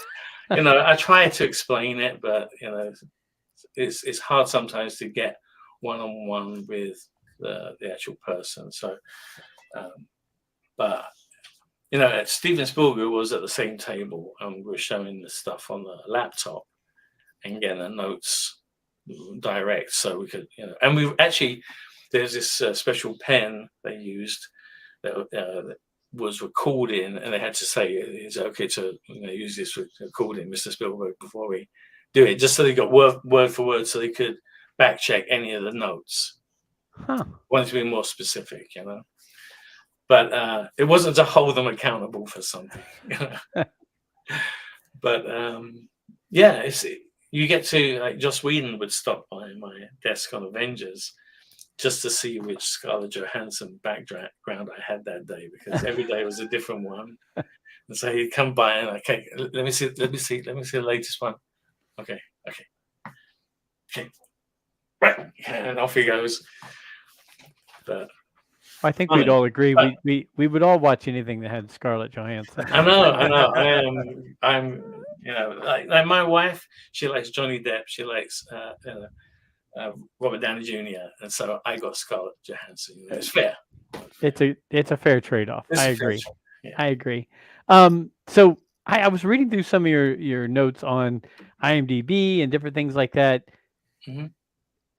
I try to explain it, but it's hard sometimes to get one-on-one with the actual person. So, but Steven Spielberg was at the same table, and we were showing the stuff on the laptop and getting the notes direct, so we could, and we actually, there's this special pen they used that was recording, and they had to say, is it okay to use this recording, Mr. Spielberg, before we do it, just so they got word for word, so they could back check any of the notes. Wanted to be more specific, but it wasn't to hold them accountable for something. But you get to, like, Joss Whedon would stop by my desk on Avengers just to see which Scarlett Johansson background I had that day, because every day was a different one. And so he'd come by and, okay, let me see the latest one. Okay, right, and off he goes. But I think we'd all agree. We would all watch anything that had Scarlett Johansson. I know. I'm like my wife. She likes Johnny Depp. She likes Robert Downey Jr. And so I got Scarlett Johansson. It's fair. It's a fair trade-off. I agree. Yeah. I agree. So I was reading through some of your notes on IMDb and different things like that.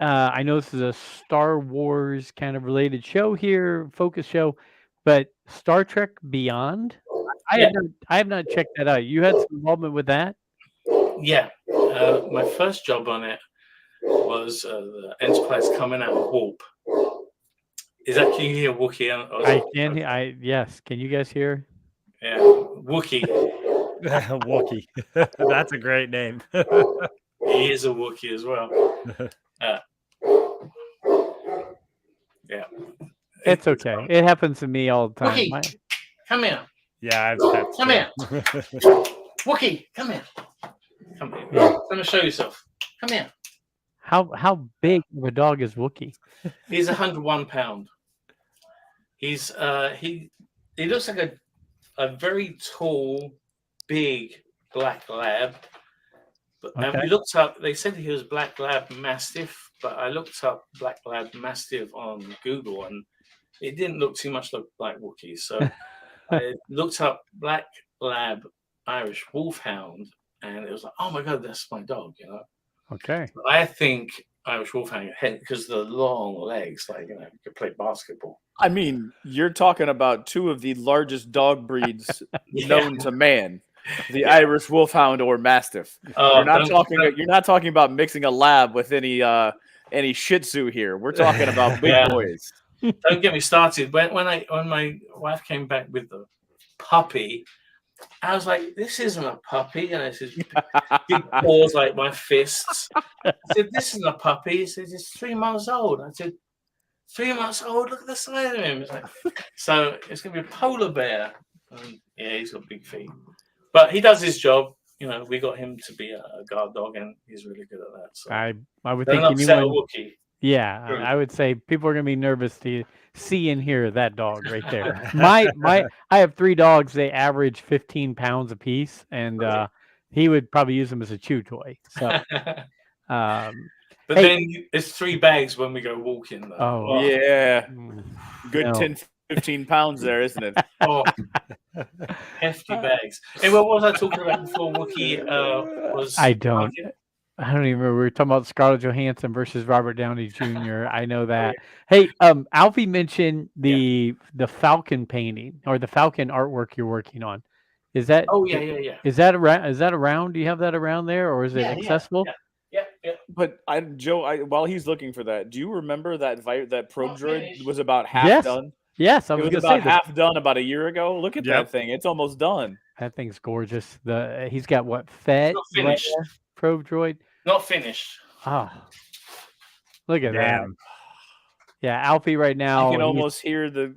I know this is a Star Wars kind of related show here, focus show, but Star Trek Beyond, I have not checked that out. You had some involvement with that? Yeah. My first job on it was the Enterprise coming out of warp. Can you hear Wookiee? I can hear. Yes. Can you guys hear? Yeah, Wookiee. Wookie. That's a great name. He is a Wookiee as well. Yeah. It's okay. It happens to me all the time. Wookiee, come here. Yeah, I have pets. Come too. here. Wookiee, come here. Come here. Yeah. Come and show yourself. Come here. How big of a dog is Wookie? He's 101 pound. He's he looks like a very tall, big black lab. But Okay. we looked up. They said he was black lab mastiff, but I looked up black lab mastiff on Google, and it didn't look too much like Wookiee. So I looked up black lab Irish wolfhound, and it was like, oh my god, that's my dog, you know. Okay. But I think Irish wolfhound because the long legs, like you could play basketball. I mean, you're talking about two of the largest dog breeds known to man. The Irish Wolfhound or Mastiff. You're not talking about mixing a lab with any Shih Tzu here. We're talking about big boys. Don't get me started. When my wife came back with the puppy, I was like, "This isn't a puppy," and I said, "Big paws like my fists." I said, "This isn't a puppy." He said, "It's 3 months old." I said, 3 months old. Look at the size of him. It's like, so it's gonna be a polar bear. And yeah, he's got big feet. But he does his job. You know, we got him to be a guard dog, and he's really good at that. So I would don't think upset a anyone. Wookiee. Yeah, True. I would say people are gonna be nervous to see and hear that dog right there. I have 3 dogs. They average 15 pounds apiece, and he would probably use them as a chew toy. So, But hey. then it's 3 bags when we go walking. Though. Oh, yeah, good No. 10, 15 pounds there, isn't it? Oh, hefty bags. Hey, what was I talking about before Wookiee was? I don't even remember. We were talking about Scarlett Johansson versus Robert Downey Jr. I know that. Hey, Alfie mentioned the Falcon painting or the Falcon artwork you're working on. Is that? Oh yeah. Is that around? Is that around? Do you have that around there, or is it accessible? Yeah. But Joe, while he's looking for that, do you remember that probe droid was about half done? Yes, I It was was going to about say half done about a year ago. Look at that thing; it's almost done. that thing's gorgeous. He's got what Fett Not finished. probe droid. Not finished. Oh, look at that! Yeah, Alfie right now. You can almost hear that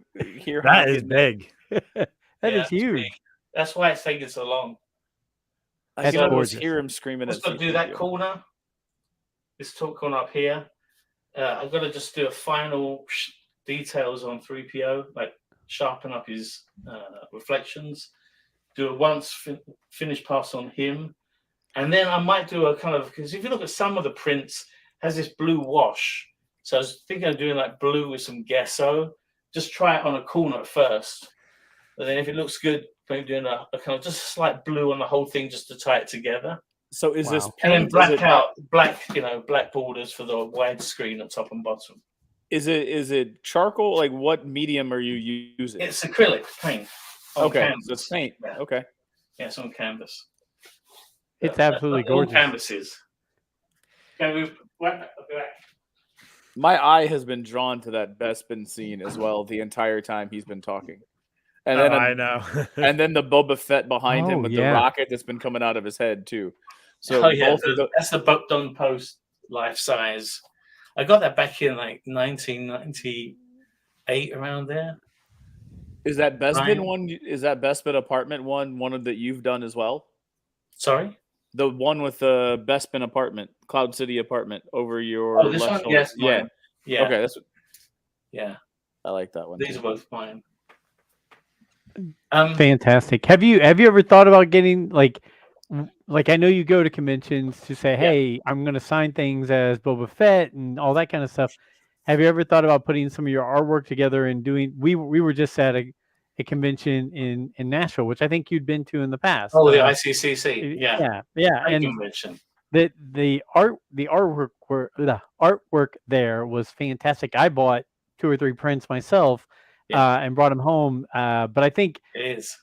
is big. That is huge. Big. That's why it's taking so long. I can almost hear him screaming. Let's go do that corner. This top corner up here. I've got to just do a final details on 3PO, like sharpen up his reflections. Do a once finish pass on him, and then I might do a kind of, because if you look at some of the prints, has this blue wash. So I was thinking of doing like blue with some gesso. Just try it on a corner at first, and then if it looks good, maybe doing a kind of just a slight blue on the whole thing just to tie it together. So is this paint? And then black borders for the widescreen at top and bottom. Is it charcoal? Like what medium are you using? It's acrylic paint. Okay, so it's paint. Yeah. Okay. Yeah, it's on canvas. It's absolutely gorgeous. All canvases. Okay, my eye has been drawn to that Bespin scene as well the entire time he's been talking. And then I know. and then the Boba Fett behind him with the rocket that's been coming out of his head too. So that's the Done Post life size. I got that back in like 1998, around there. Is that Bespin one? Is that Bespin apartment one of that you've done as well? Sorry, the one with the Bespin apartment, Cloud City apartment over your. This one, yes, yeah. Okay, that's. Yeah, I like that one. These are both mine. Fantastic. Have you ever thought about getting like I know you go to conventions to say, hey, I'm going to sign things as Boba Fett and all that kind of stuff. Have you ever thought about putting some of your artwork together and doing? We were just at a convention in Nashville, which I think you'd been to in the past. Oh, the ICCC. Yeah. And convention. The artwork there was fantastic. I bought 2 or 3 prints myself and brought them home. But I think it is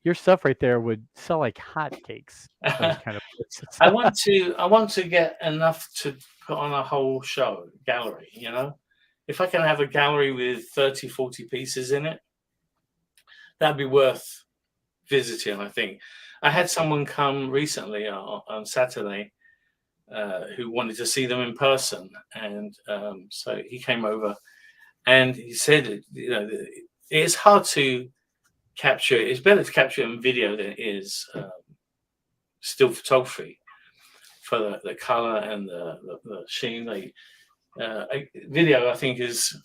your stuff right there would sell like hotcakes. Kind of I want to get enough to put on a whole show gallery. You know, if I can have a gallery with 30, 40 pieces in it, that'd be worth visiting. I think I had someone come recently on Saturday who wanted to see them in person, and so he came over, and he said, it's hard to capture. It's better to capture it in video than it is still photography for the color and the sheen. Video, I think, is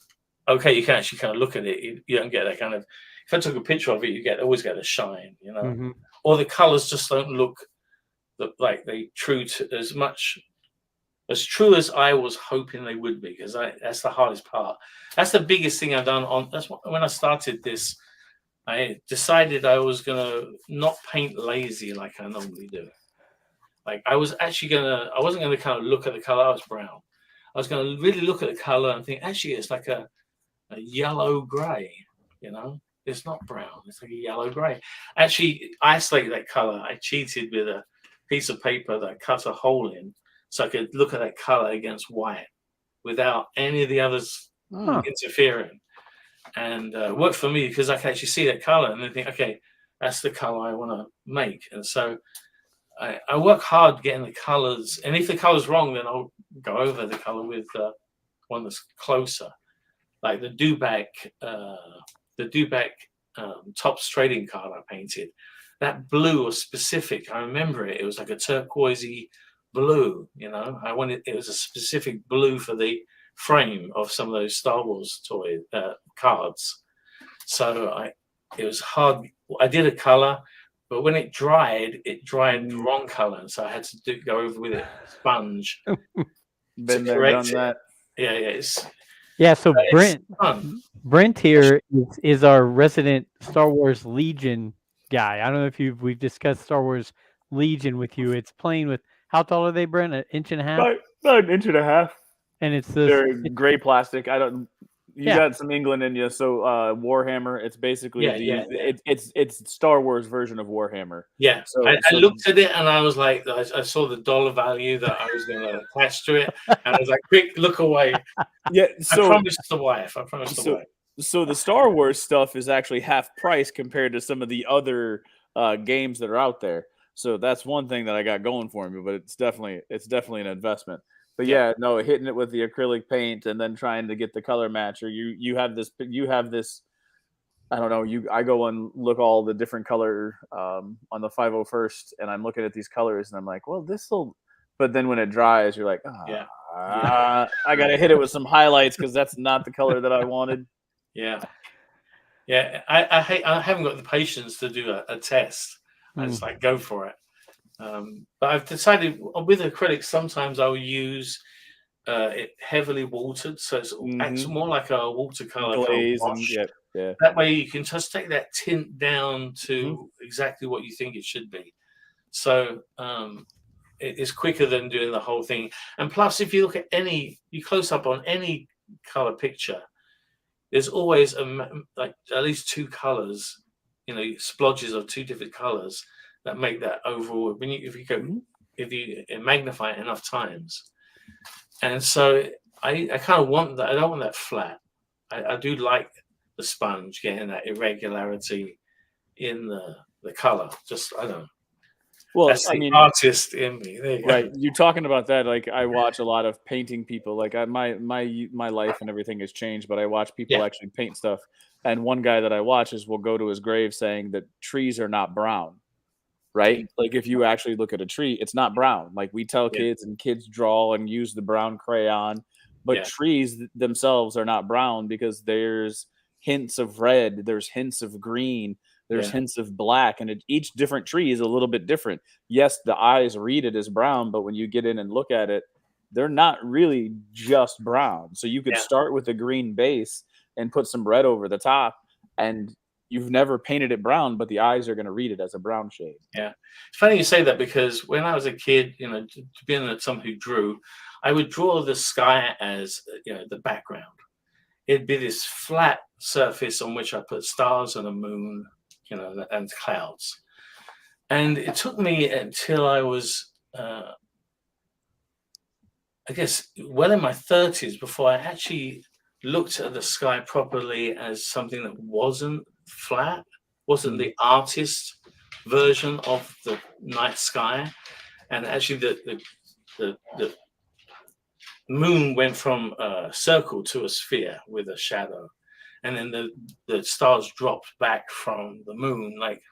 okay. You can actually kind of look at it. You don't get that kind of. If I took a picture of it, always get a shine, Mm-hmm. or the colors just don't look like they true to as true as I was hoping they would be. Because that's the hardest part. That's the biggest thing I've done when I started this. I decided I was gonna not paint lazy like I normally do. Like I wasn't gonna kind of look at the color. I was brown. I was gonna really look at the color and think, actually, it's like a yellow gray. It's not brown. It's like a yellow gray. Actually, isolate that color. I cheated with a piece of paper that I cut a hole in, so I could look at that color against white without any of the others interfering. And it worked for me because I can actually see that color and then think, okay, that's the color I want to make. And so I work hard getting the colors. And if the color's wrong, then I'll go over the color with one that's closer, like the Dubac Topps trading card I painted. That blue was specific. I remember it. It was like a turquoisey blue. It was a specific blue for the frame of some of those Star Wars toy cards. So it was hard. I did a color, but when it dried the wrong color, and so I had to go over with a sponge Been to there, correct done it. that. Yeah, So Brent here is our resident Star Wars Legion guy. I don't know if we've discussed Star Wars Legion with you. It's playing with, how tall are they, Brent? An inch and a half? About an inch and a half. And it's this. They're gray plastic. You Yeah. got some England in you. So Warhammer, it's basically Yeah. it's Star Wars version of Warhammer. Yeah. So I looked at it and I was like, I saw the dollar value that I was going to attach to it, and I was like, quick, look away. Yeah. So I promised the wife. So the Star Wars stuff is actually half price compared to some of the other games that are out there. So that's one thing that I got going for me, but it's definitely an investment. But yeah, no, hitting it with the acrylic paint and then trying to get the color match, or you have this. I don't know. I go and look all the different color on the 501st, and I'm looking at these colors, and I'm like, well, this will. But then when it dries, you're like, I got to hit it with some highlights because that's not the color that I wanted. Yeah. I haven't got the patience to do a test. I just like go for it. But I've decided with acrylics, sometimes I'll use it heavily watered, so it's acts more like a watercolor glaze kind of wash. Yeah. That way you can just take that tint down to exactly what you think it should be. So it's quicker than doing the whole thing. And plus, if you look at you close up on any color picture, there's always like at least two colors, splodges of two different colors that make that overall. If you magnify it enough times, and so I kind of want that. I don't want that flat. I do like the sponge getting that irregularity in the color. Just I don't know. Well, that's the artist in me. There you go. Right. You talking about that? Like I watch a lot of painting people. Like my life and everything has changed, but I watch people actually paint stuff. And one guy that I watch will go to his grave saying that trees are not brown. Right? Like if you actually look at a tree, it's not brown. Like we tell kids, and kids draw and use the brown crayon, but trees themselves are not brown because there's hints of red, there's hints of green, there's hints of black, and each different tree is a little bit different. Yes, the eyes read it as brown, but when you get in and look at it, they're not really just brown. So you could start with a green base and put some red over the top, and you've never painted it brown, but the eyes are going to read it as a brown shade. Yeah. It's funny you say that because when I was a kid, being someone who drew, I would draw the sky as, the background. It'd be this flat surface on which I put stars and a moon, and clouds. And it took me until I was, I guess, well in my 30s before I actually looked at the sky properly as something that wasn't flat, wasn't the artist version of the night sky, and actually the moon went from a circle to a sphere with a shadow, and then the stars dropped back from the moon. Like,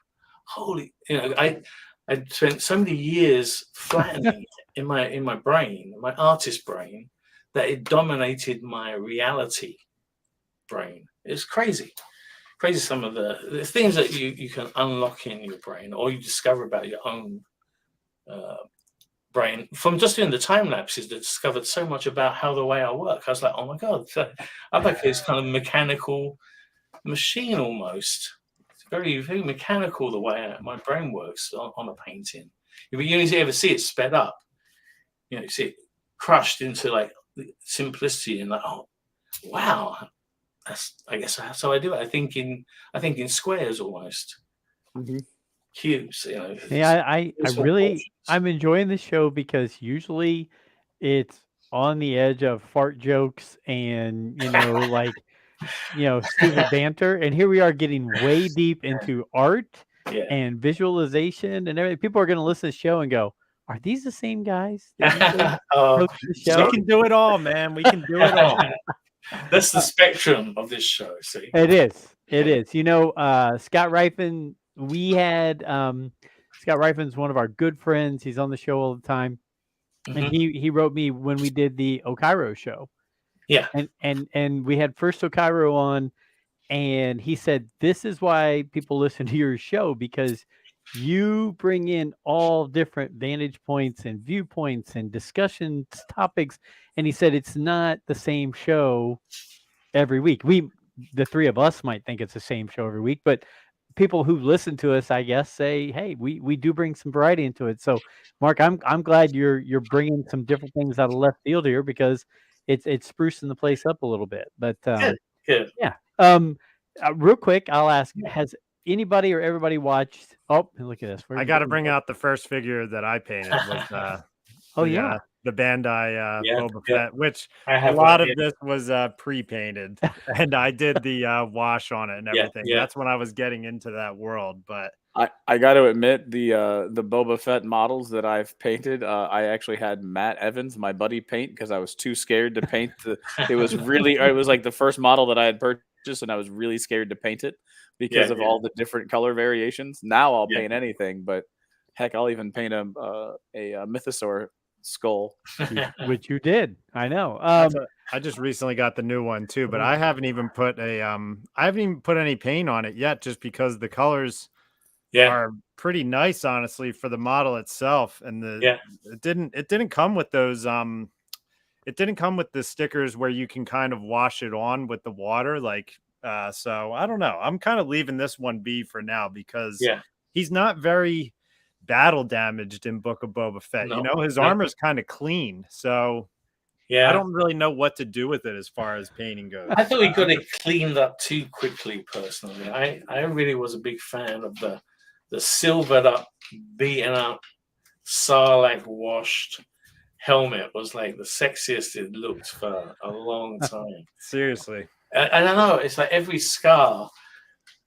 holy, I spent so many years flattening it in my brain, my artist brain, that it dominated my reality brain. It's crazy some of the things that you can unlock in your brain, or you discover about your own brain from just doing the time lapses. That discovered so much about how the way I work. I was like, oh my god, I'm like this kind of mechanical machine almost. It's very, very mechanical the way my brain works on a painting. You only ever see it sped up. You see it crushed into like simplicity, and like, oh wow, I guess that's how I do it. I think in squares almost. Mm-hmm. Cubes, Yeah, I'm enjoying the show because usually it's on the edge of fart jokes and stupid banter, and here we are getting way deep into art and visualization and everything. People are going to listen to the show and go, "Are these the same guys that usually host the show?" We can do it all, man. We can do it all. That's the spectrum of this show. See, it is. It is. Scott Rifen. We had Scott Rifen's one of our good friends. He's on the show all the time, and he wrote me when we did the Okairo show. Yeah, and we had first Okairo on, and he said this is why people listen to your show, because you bring in all different vantage points and viewpoints and discussion topics. And he said it's not the same show every week. The three of us might think it's the same show every week, but people who listen to us, I guess, say, hey, we do bring some variety into it. So, Mark, I'm glad you're bringing some different things out of left field here, because it's sprucing the place up a little bit. But good. Yeah. Real quick, I'll ask: has anybody or everybody watched? Oh, look at this! I got to bring out the first figure that I painted was the Bandai Boba Fett, which a lot of this was pre-painted, and I did the wash on it and everything. That's when I was getting into that world. But I got to admit, the Boba Fett models that I've painted, I actually had Matt Evans, my buddy, paint, because I was too scared to paint. It was like the first model that I had purchased, and I was really scared to paint it because of all the different color variations. Now I'll paint anything, but heck, I'll even paint a mythosaur skull, which you did. I know. I just recently got the new one too, but I haven't even put any paint on it yet, just because the colors are pretty nice, honestly, for the model itself. And it didn't come with those it didn't come with the stickers where you can kind of wash it on with the water, so I don't know. I'm kind of leaving this one be for now, because he's not very battle damaged in Book of Boba Fett. His armor's kind of clean, so I don't really know what to do with it as far as painting goes. I thought he got it cleaned up too quickly, personally. I really was a big fan of the silvered up, beaten up, Sarlacc washed helmet. Was like the sexiest it looked for a long time. Seriously. And I know it's like every scar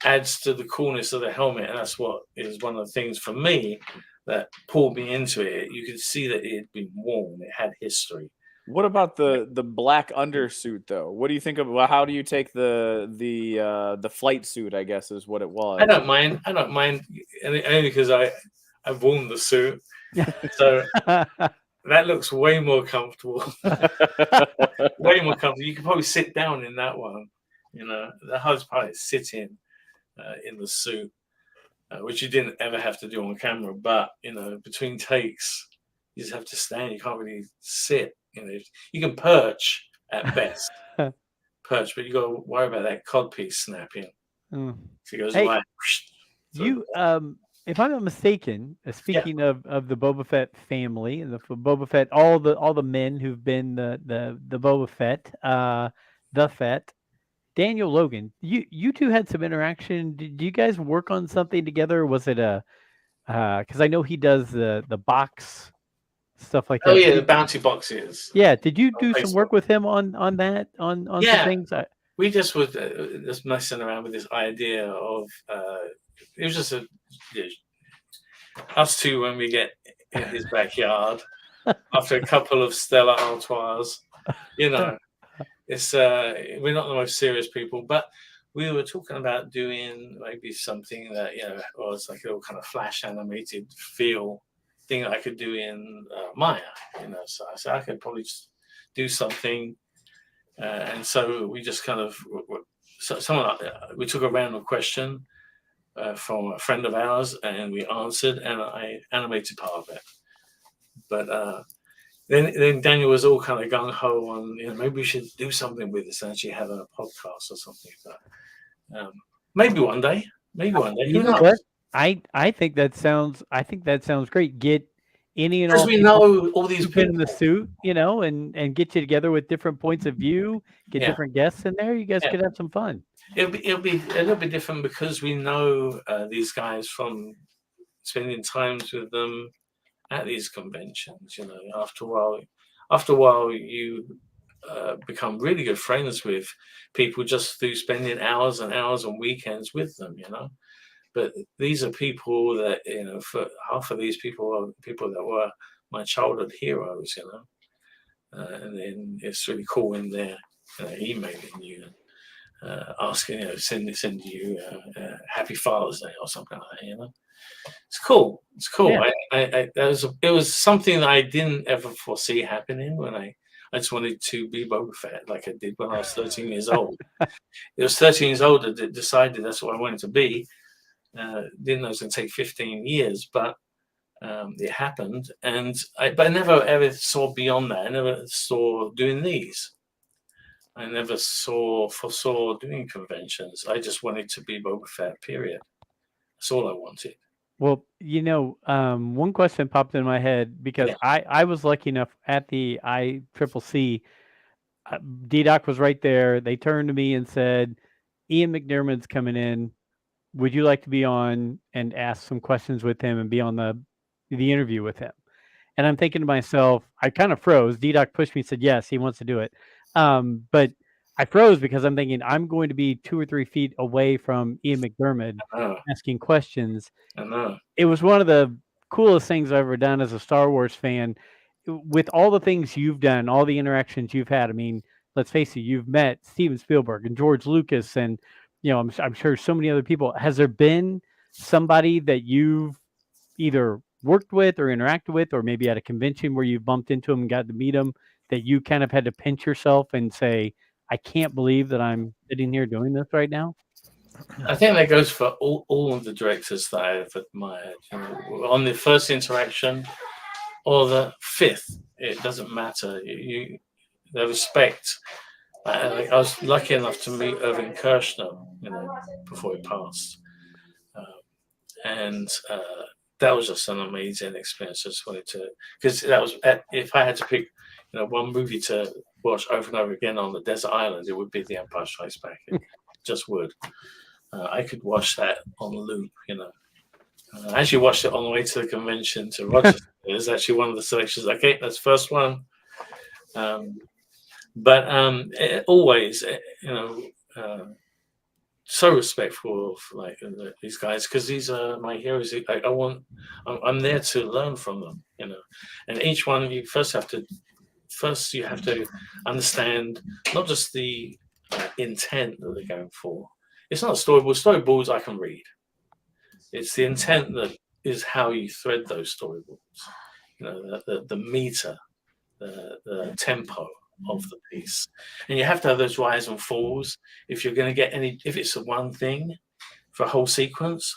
adds to the coolness of the helmet, and that's what is one of the things for me that pulled me into it. You could see that it had been worn; it had history. What about the black undersuit, though? What do you think of? Well, how do you take the flight suit, I guess, is what it was? I don't mind, only because I've worn the suit, so that looks way more comfortable. Way more comfortable. You could probably sit down in that one. The hardest part is sitting in the suit, which you didn't ever have to do on camera. But between takes, you just have to stand. You can't really sit. You can perch at best, but you got to worry about that codpiece snapping. So it goes like. You, if I'm not mistaken, speaking of the Boba Fett family and the Boba Fett, all the men who've been the Boba Fett, the Fett, Daniel Logan, you two had some interaction. Did you guys work on something together? Was it because I know he does the box stuff like that. Oh yeah, the bounty boxes. Yeah, did you do some work with him on that on some things? We just was just messing around with this idea of it was just us two when we get in his backyard after a couple of Stella Artois. You know, it's we're not the most serious people, but we were talking about doing maybe something that was like a little kind of flash animated feel thing that I could do in Maya. So I said I could probably just do something, and so we just kind of we took a random question from a friend of ours, and we answered, and I animated part of it. But then Daniel was all kind of gung ho on, maybe we should do something with this and actually have a podcast or something. But maybe one day. You know what? I think that sounds great. Get any and Because all we people know all these who've been in people. the suit, and get you together with different points of view, get Yeah. different guests in there. You guys Yeah. could have some fun. It'll be a little bit different because we know these guys from spending times with them at these conventions. After a while, you become really good friends with people just through spending hours and hours on weekends with them. But these are people that for half of these people are people that were my childhood heroes. And then it's really cool when they're emailing you and asking, send you Happy Father's Day or something like that. It's cool. Yeah. It was something that I didn't ever foresee happening when I just wanted to be Boba Fett like I did when I was 13 years old. It was 13 years old that decided that's what I wanted to be. Didn't know it was going to take 15 years, but it happened. But I never ever saw beyond that. I never saw doing these. I never foresaw doing conventions. I just wanted to be Boba Fett, period. That's all I wanted. Well, one question popped in my head because I was lucky enough at the ICCC. D-Doc was right there. They turned to me and said, Ian McDiarmid's coming in. Would you like to be on and ask some questions with him and be on the interview with him? And I'm thinking to myself, I kind of froze. D-Doc pushed me and said, yes, he wants to do it. But I froze because I'm thinking I'm going to be 2 or 3 feet away from Ian McDiarmid asking questions. I know. It was one of the coolest things I've ever done as a Star Wars fan. With all the things you've done, all the interactions you've had, I mean, let's face it, you've met Steven Spielberg and George Lucas and, I'm sure so many other people. Has there been somebody that you've either worked with or interacted with, or maybe at a convention where you bumped into them and got to meet them, that you kind of had to pinch yourself and say, I can't believe that I'm sitting here doing this right now? I think that goes for all of the directors that I've admired. On the first interaction or the fifth, it doesn't matter. The respect. I was lucky enough to meet Irving Kershner, before he passed, and that was just an amazing experience. I just wanted to, because that was if I had to pick, one movie to watch over and over again on the desert island, it would be The Empire Strikes Back. It just would. I could watch that on loop. I actually watched it on the way to the convention to Rochester. It was actually one of the selections. Okay, that's first one. But always, so respectful of these guys, because these are my heroes. I'm there to learn from them, And each one, you have to understand not just the intent that they're going for. It's not a storyboard. Storyboards I can read. It's the intent that is how you thread those storyboards. The meter, the tempo of the piece, and you have to have those rise and falls. If you're going to get if it's the one thing for a whole sequence,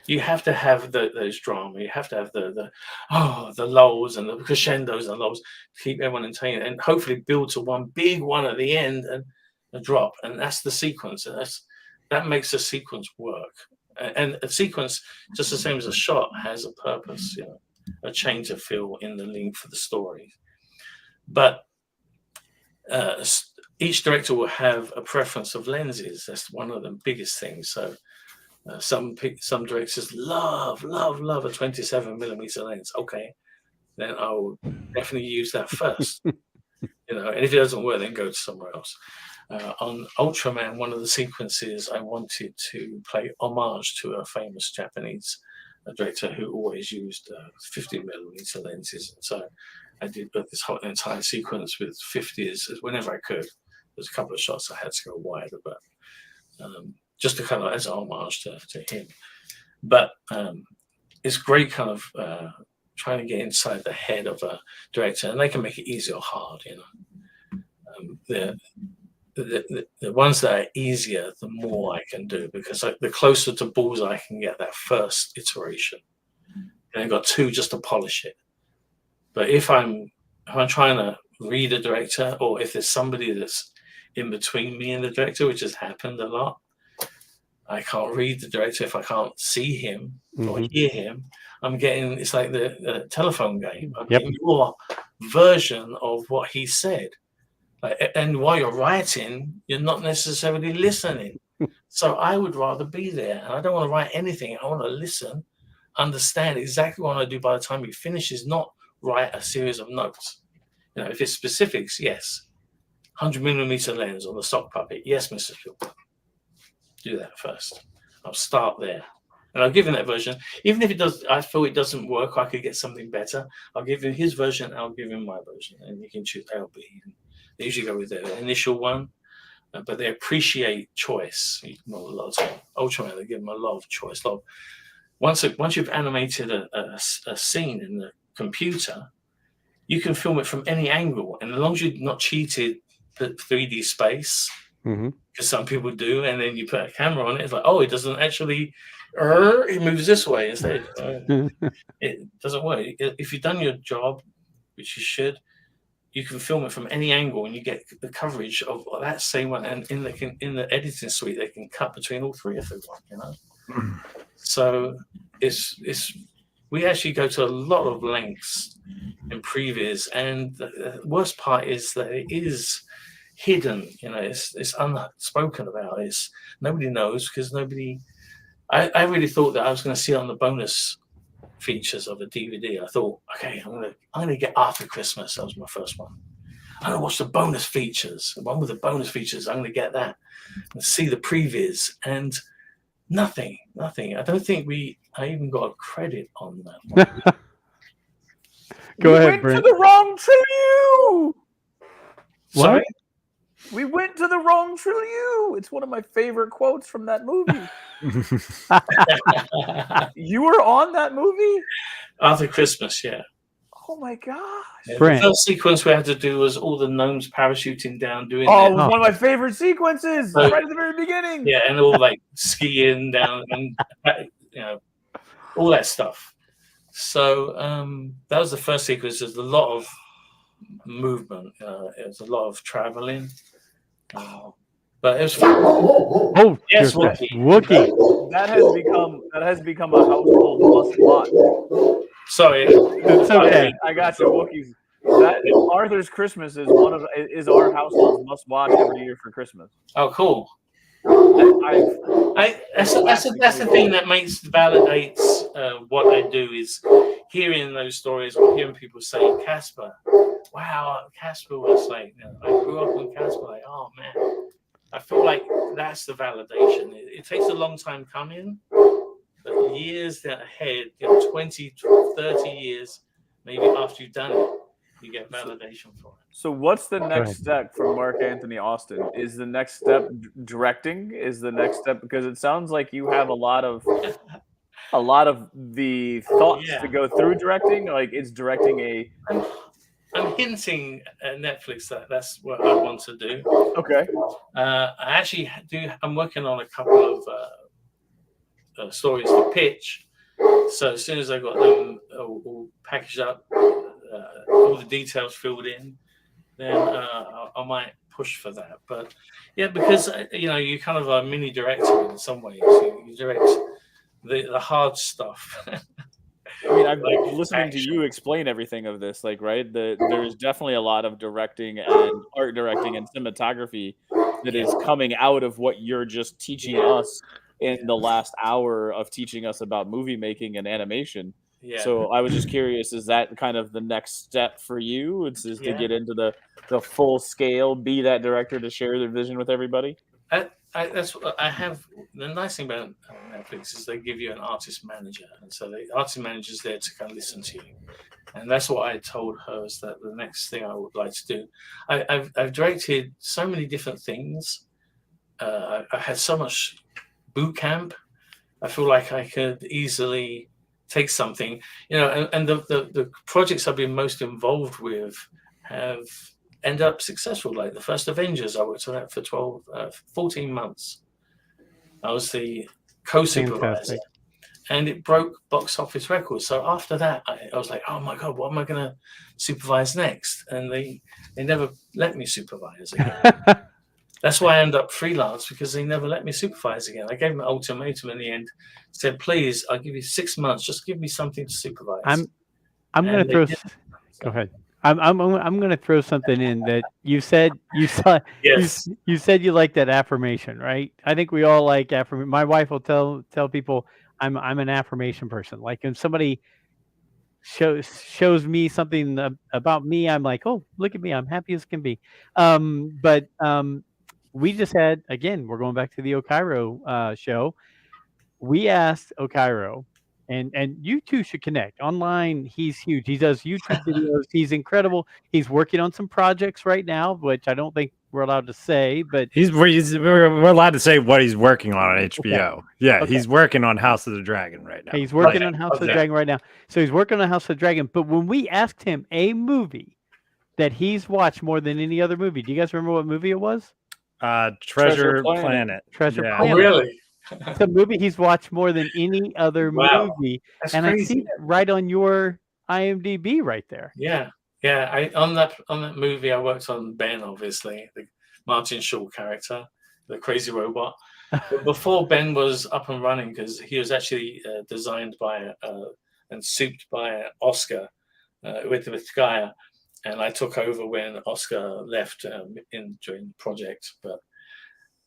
you have to have those drama. You have to have the lulls and the crescendos and lulls to keep everyone entertained, and hopefully build to one big one at the end and a drop. And that's the sequence. And that makes the sequence work. And a sequence, just the same as a shot, has a purpose. A change of feel in the length of the story. But each director will have a preference of lenses. That's one of the biggest things. So some directors love a 27mm lens. Okay, then I'll definitely use that first. And if it doesn't work, then go to somewhere else. On Ultraman, one of the sequences, I wanted to play homage to a famous Japanese director who always used 50mm lenses. So I did this whole entire sequence with 50s whenever I could. There's a couple of shots I had to go wider, but just to kind of as a homage to him. But it's great kind of trying to get inside the head of a director, and they can make it easy or hard, you know. The ones that are easier, the more I can do, because the closer to bullseye I can get that first iteration, and I've got 2 just to polish it. But if I'm trying to read a director, or if there's somebody that's in between me and the director, which has happened a lot, I can't read the director if I can't see him or hear him. It's like the telephone game. I'm getting your version of what he said. And while you're writing, you're not necessarily listening. So I would rather be there. And I don't want to write anything. I want to listen, understand exactly what I do by the time he finishes, not write a series of notes. You know, if it's specifics, yes. 100mm lens on the sock puppet. Yes, Mr. Spielberg. Do that first. I'll start there. And I'll give him that version. Even if I feel it doesn't work, I could get something better. I'll give him his version. I'll give him my version. And you can choose A or B. They usually go with their initial one, but they appreciate choice. Not a lot of time. Ultraman, they give them a lot of choice. Once you've animated a scene in the computer, you can film it from any angle, and as long as you've not cheated the 3D space, because some people do, and then you put a camera on it, it's like, oh, it doesn't actually. It moves this way instead. It doesn't work. If you've done your job, which you should, you can film it from any angle, and you get the coverage of that same one. And in the editing suite, they can cut between all 3 if they want, you know. So we actually go to a lot of lengths in previs, and the worst part is that it is hidden. You know, it's unspoken about. Nobody knows because nobody. I really thought that I was going to see it on the bonus features of a DVD. I thought, okay, I'm gonna get After Christmas. That was my first one. I'm gonna watch the bonus features. The one with the bonus features. I'm gonna get that and see the previs, and nothing. I don't think I even got a credit on that one. Go ahead, went Brent. to the wrong Trilliu. Sorry? We went to the wrong Trilliu. It's one of my favorite quotes from that movie. You were on that movie? After Christmas, yeah. Oh my gosh. Yeah, the first sequence we had to do was all the gnomes parachuting down doing it was one of my favorite sequences right at the very beginning. Yeah, and all like skiing down and you know, all that stuff. So that was the first sequence. There's a lot of movement. It was a lot of traveling. But it was fun. Oh, yes, Wookiee. That has become a household must watch. Sorry, it's okay. I got you, Wookiees. Arthur's Christmas is our household must watch every year for Christmas. Oh, cool. That's the thing that validates what I do is hearing those stories or hearing people say Casper. Wow, Casper was like, I grew up on Casper. Like, oh man, I feel like that's the validation. It takes a long time coming, but years ahead, 20, 30 years, maybe after you've done it, you get validation for it. So what's the next step for Mark Anthony Austin? Is the next step directing? Is the next step, because it sounds like you have a lot of the thoughts to go through directing, like it's directing a. I'm hinting at Netflix that's what I want to do. Okay. I actually I'm working on a couple of stories to pitch. So as soon as I got them all packaged up, all the details filled in, then I might push for that. But yeah, because you kind of a mini director in some ways. You direct the hard stuff. I mean, I'm like listening to you explain everything of this, like, right? There's definitely a lot of directing and art directing and cinematography that is coming out of what you're just teaching us in the last hour of teaching us about movie making and animation. Yeah. So I was just curious, is that kind of the next step for you? Is to get into the full scale, be that director to share their vision with everybody? That's what I have. The nice thing about Netflix is they give you an artist manager, and so the artist manager is there to kind of listen to you. And that's what I told her is that the next thing I would like to do. I've directed so many different things. I had so much boot camp. I feel like I could easily take something, and the projects I've been most involved with have ended up successful. Like the first Avengers, I worked on that for 14 months. I was the co-supervisor. Fantastic. And it broke box office records. So after that, I was like, oh my God, what am I going to supervise next? And they never let me supervise again. That's why I ended up freelance, because they never let me supervise again. I gave them an ultimatum in the end, said, please, I'll give you 6 months. Just give me something to supervise. I'm going to throw. Go ahead. I'm going to throw something in that you said Yes. you said you like that affirmation, right? I think we all like affirmation. My wife will tell people I'm an affirmation person. Like if somebody shows me something about me, I'm like, oh, look at me, I'm happy as can be. But we just had, again, we're going back to the Okairo show. We asked Okairo, and you two should connect online. He's huge. He does YouTube videos. He's incredible. He's working on some projects right now, which I don't think we're allowed to say, but we're allowed to say what he's working on HBO. Okay. Yeah, Okay. he's working on House of the Dragon right now. He's working on House of the Dragon right now. So he's working on House of the Dragon. But when we asked him a movie that he's watched more than any other movie, do you guys remember what movie it was? Treasure Planet. Treasure Yeah. Planet. Oh, really? It's a movie he's watched more than any other movie. That's and crazy. I see that right on your IMDb right there. Yeah. On that movie, I worked on Ben, obviously, the Martin Short character, the crazy robot. But before Ben was up and running, because he was actually designed by and souped by Oscar with Gaia, and I took over when Oscar left during the project. But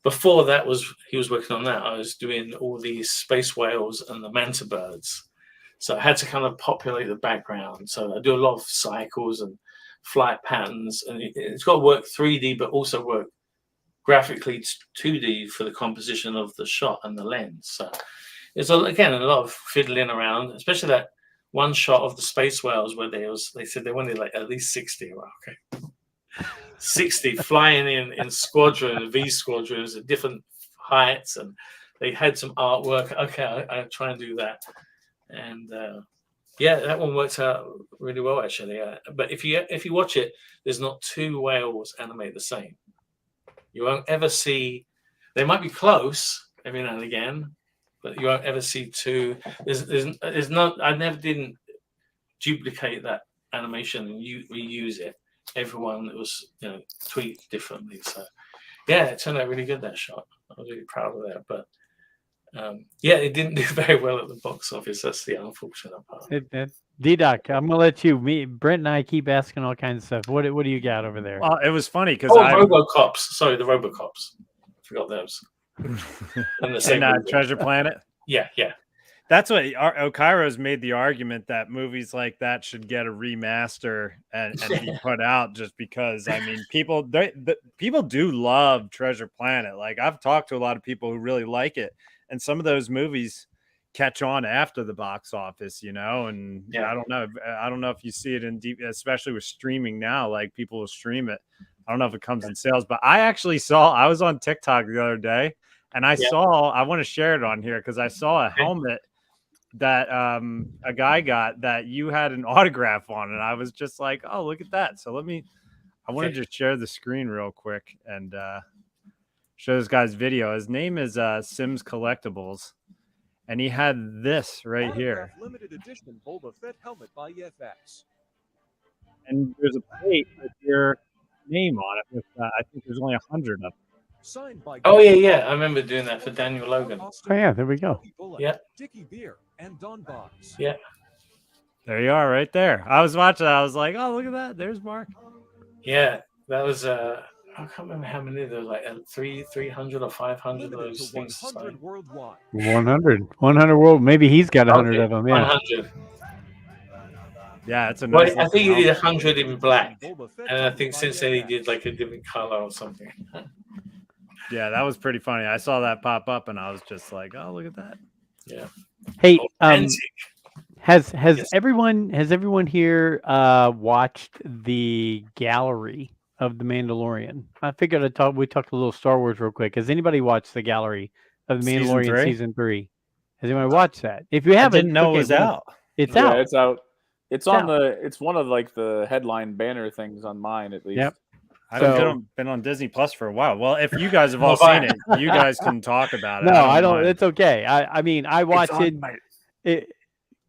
before that he was working on that. I was doing all these space whales and the manta birds. So I had to kind of populate the background. So I do a lot of cycles and flight patterns, and it's got to work 3D, but also work graphically 2D for the composition of the shot and the lens. So it's again a lot of fiddling around, especially that one shot of the space whales where they said they wanted like at least 60. Well, okay. 60 flying in squadron, V squadrons at different heights, and they had some artwork. Okay, I try and do that, and that one worked out really well actually. But if you watch it, there's not two whales animated the same. You won't ever see. They might be close every now and again, but you won't ever see two. There's not. I never didn't duplicate that animation and reuse it. Everyone was tweaked differently. So it turned out really good, that shot. I was really proud of that. But it didn't do very well at the box office. That's the unfortunate part. D-Doc, I'm gonna let you. Brent and I keep asking all kinds of stuff. What do you got over there? Well, it was funny because RoboCops. Sorry, the RoboCops. I forgot those. And the same Treasure Planet. Yeah. That's what Okairo's made the argument that movies like that should get a remaster and be put out, just because people do love Treasure Planet. Like I've talked to a lot of people who really like it, and some of those movies catch on after the box office, and I don't know if you see it in deep, especially with streaming now, like people will stream it. I don't know if it comes in sales, but I was on TikTok the other day and I want to share it on here because I saw a helmet that a guy got that you had an autograph on, and I was just like, oh, look at that. So I want to just share the screen real quick and show this guy's video. His name is Sims Collectibles, and he had this right here. Limited edition Boba Fett helmet by EFX. And there's a plate with your name on it. With I think there's only 100 of them. Signed by I remember doing that for Daniel Logan. Oh yeah, there we go. Yeah. Dickie Beer and Don Boggs. Yeah. There you are, right there. I was watching. I was like, oh, look at that. There's Mark. Yeah, that was I can't remember how many there were, like 300 or 500 of those things. 100 worldwide. 100 world. Maybe he's got 100 of them. Yeah. 100. Yeah, it's a Well, nice. I think he looking did helmet. 100 in black, Boba Fett and I helmet think by since then he FX. did like a different color or something. Yeah, that was pretty funny. I saw that pop up, and I was just like, "Oh, look at that!" Yeah. Hey, Authentic. has Yes. everyone here watched the gallery of the Mandalorian? I figured we talked a little Star Wars real quick. Has anybody watched the gallery of the Season Mandalorian 3? season 3? Has anyone watched that? If you I haven't, didn't know okay, it was out. It's Yeah, out. it's out. It's on out. it's one of like the headline banner things on mine at least. Yep. I've So- been on Disney Plus for a while. Well, if you guys have all Well, seen it, you guys can talk about it. No, I don't. mind. It's okay. I mean, I watched it.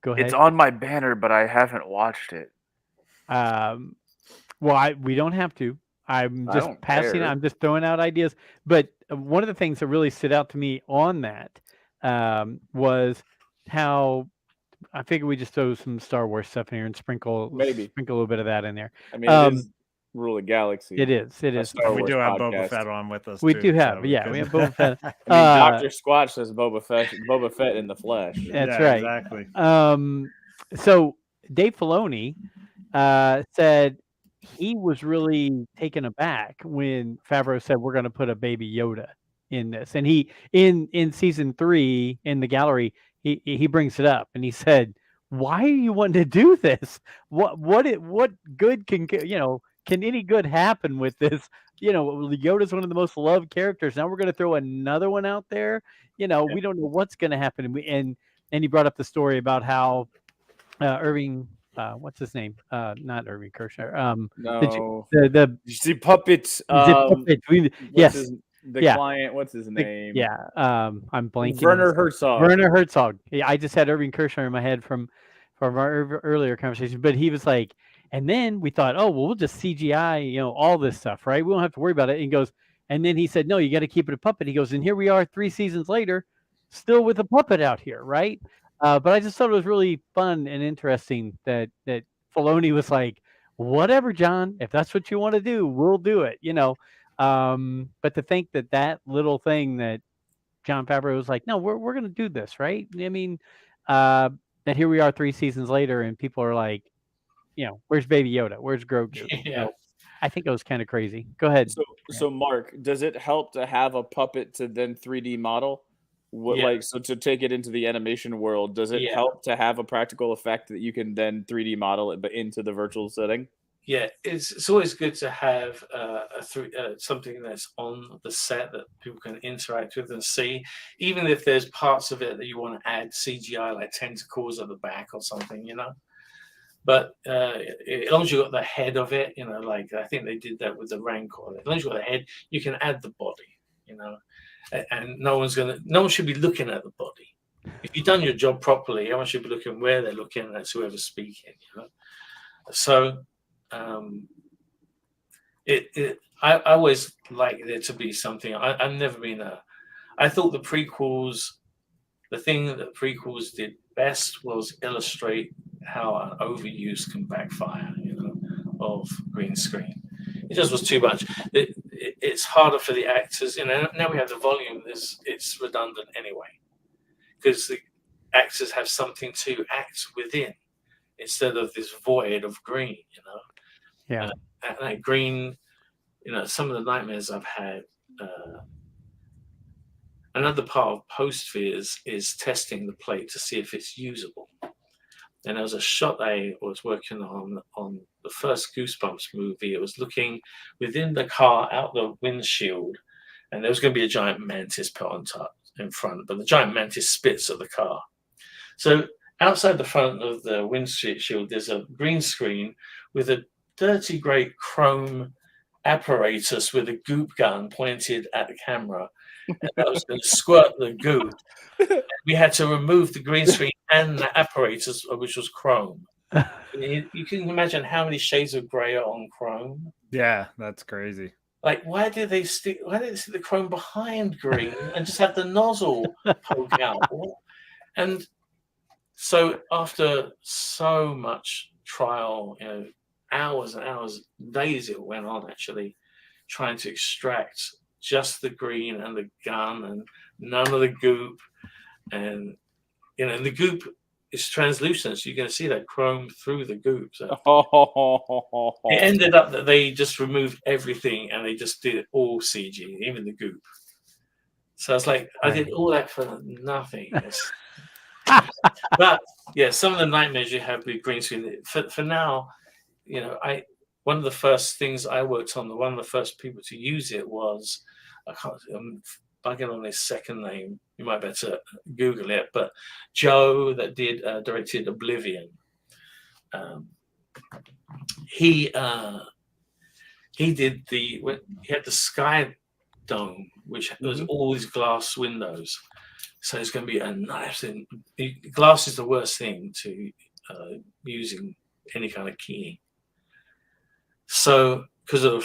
Go ahead. It's on my banner, but I haven't watched it. Well, we don't have to. I'm I just don't passing. care. I'm just throwing out ideas. But one of the things that really stood out to me on that was how I figured we just throw some Star Wars stuff in here and sprinkle a little bit of that in there. I mean, it is Rule of Galaxy. It is. It a is. Star We Wars do have Boba podcast. Fett on with us. We too, do have. so We have Boba Fett. I mean, Dr. Squatch says Boba Fett in the flesh. That's Yeah, right. Exactly. So Dave Filoni said he was really taken aback when Favreau said we're going to put a baby Yoda in this, and he in season 3 in the gallery he brings it up and he said, "Why are you wanting to do this? What good can any good happen with this? Yoda's one of the most loved characters. Now we're going to throw another one out there. We don't know what's going to happen." And he brought up the story about how Irving, what's his name? Not Irving Kershner. No. The You see puppets. yes. Client. What's his name? I'm blanking. Werner Herzog. Werner Herzog. Yeah, I just had Irving Kershner in my head from our earlier conversation, but he was like, and then we thought, oh well, we'll just CGI, all this stuff, right? We don't have to worry about it. And he goes, and then he said, no, you got to keep it a puppet. He goes, and here we are 3 seasons later, still with a puppet out here, right? But I just thought it was really fun and interesting that Filoni was like, whatever, John, if that's what you want to do, we'll do it, But to think that little thing that Jon Favreau was like, no, we're going to do this, right? I mean, that here we are 3 seasons later, and people are like, where's Baby Yoda? Where's Grogu? Yeah. I think it was kind of crazy. Go ahead. So Mark, does it help to have a puppet to then 3D model? So to take it into the animation world, does it help to have a practical effect that you can then 3D model it but into the virtual setting? Yeah, it's always good to have something that's on the set that people can interact with and see, even if there's parts of it that you want to add CGI, like tentacles at the back or something, But as long as you got the head of it, like I think they did that with the Rancor. As long as you got the head, you can add the body, and no one should be looking at the body. If you've done your job properly, everyone should be looking where they're looking, and that's whoever's speaking, So I always like there to be something. I've never been I thought the thing that the prequels did best was illustrate how an overuse can backfire, of green screen. It just was too much. It's harder for the actors. Now we have the volume. It's redundant anyway, because the actors have something to act within instead of this void of green. Yeah. And that green, some of the nightmares I've had. Another part of post fears is testing the plate to see if it's usable. And there was a shot I was working on the first Goosebumps movie. It was looking within the car out the windshield, and there was going to be a giant mantis put on top in front, but the giant mantis spits at the car. So outside the front of the windshield, there's a green screen with a dirty grey chrome apparatus with a goop gun pointed at the camera, and that was going to squirt the goop. We had to remove the green screen and the apparatus, which was chrome. You can imagine how many shades of grey are on chrome. Yeah, that's crazy. Like, why did they stick the chrome behind green and just have the nozzle poke out? And so after so much trial, hours and hours, days it went on actually, trying to extract just the green and the gun and none of the goop. And the goop it's translucent, so you're going to see that chrome through the goop. So Oh, it ended up that they just removed everything and they just did it all CG, even the goop. So I was like, I did all that for nothing. But yeah, some of the nightmares you have with green screen. For now, one of the first things I worked on, one of the first people to use it was, I'm bugging on his second name. You might better Google it. But Joe that directed Oblivion. He did he had the Sky Dome, which was all these glass windows. So it's going to be a nice thing. Glass is the worst thing to using any kind of keying. So because of the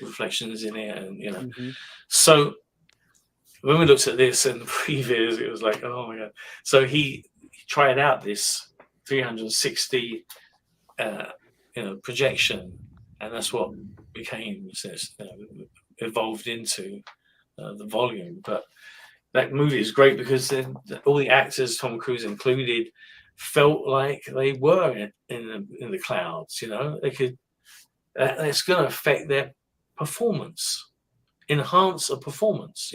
reflections in it, and so when we looked at this and the previews, it was like, oh my god. So he tried out this 360 projection, and that's what became evolved into the volume. But that movie is great because then all the actors, Tom Cruise included, felt like they were in the clouds. They could. It's going to affect their performance, enhance a performance.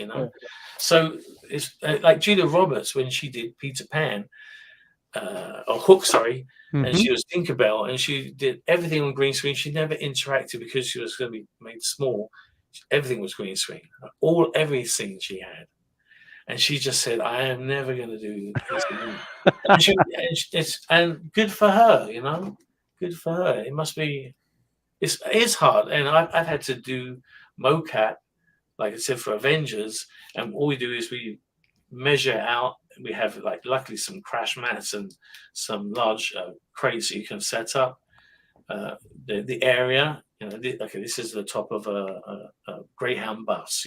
So it's like Julia Roberts when she did Peter Pan, or Hook, sorry, and she was Tinkerbell, and she did everything on green screen. She never interacted because she was going to be made small. Everything was green screen, everything she had. And she just said, I am never going to do this. And good for her, good for her. It must be, it's hard. And I've had to do mocap, like I said, for Avengers. And all we do is we measure out. We have, like, luckily some crash mats and some large crates that you can set up. The area, this is the top of a Greyhound bus,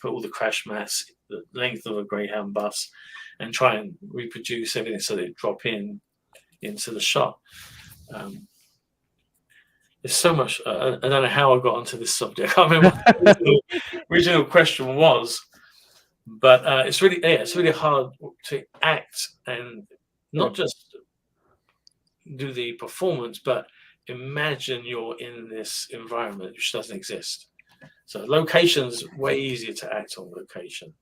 put all the crash mats the length of a Greyhound bus and try and reproduce everything so they drop into the shot. There's so much. I don't know how I got onto this subject. I can't remember what the original question was, but it's really hard to act and not just do the performance, but imagine you're in this environment which doesn't exist. So location's way easier to act on location,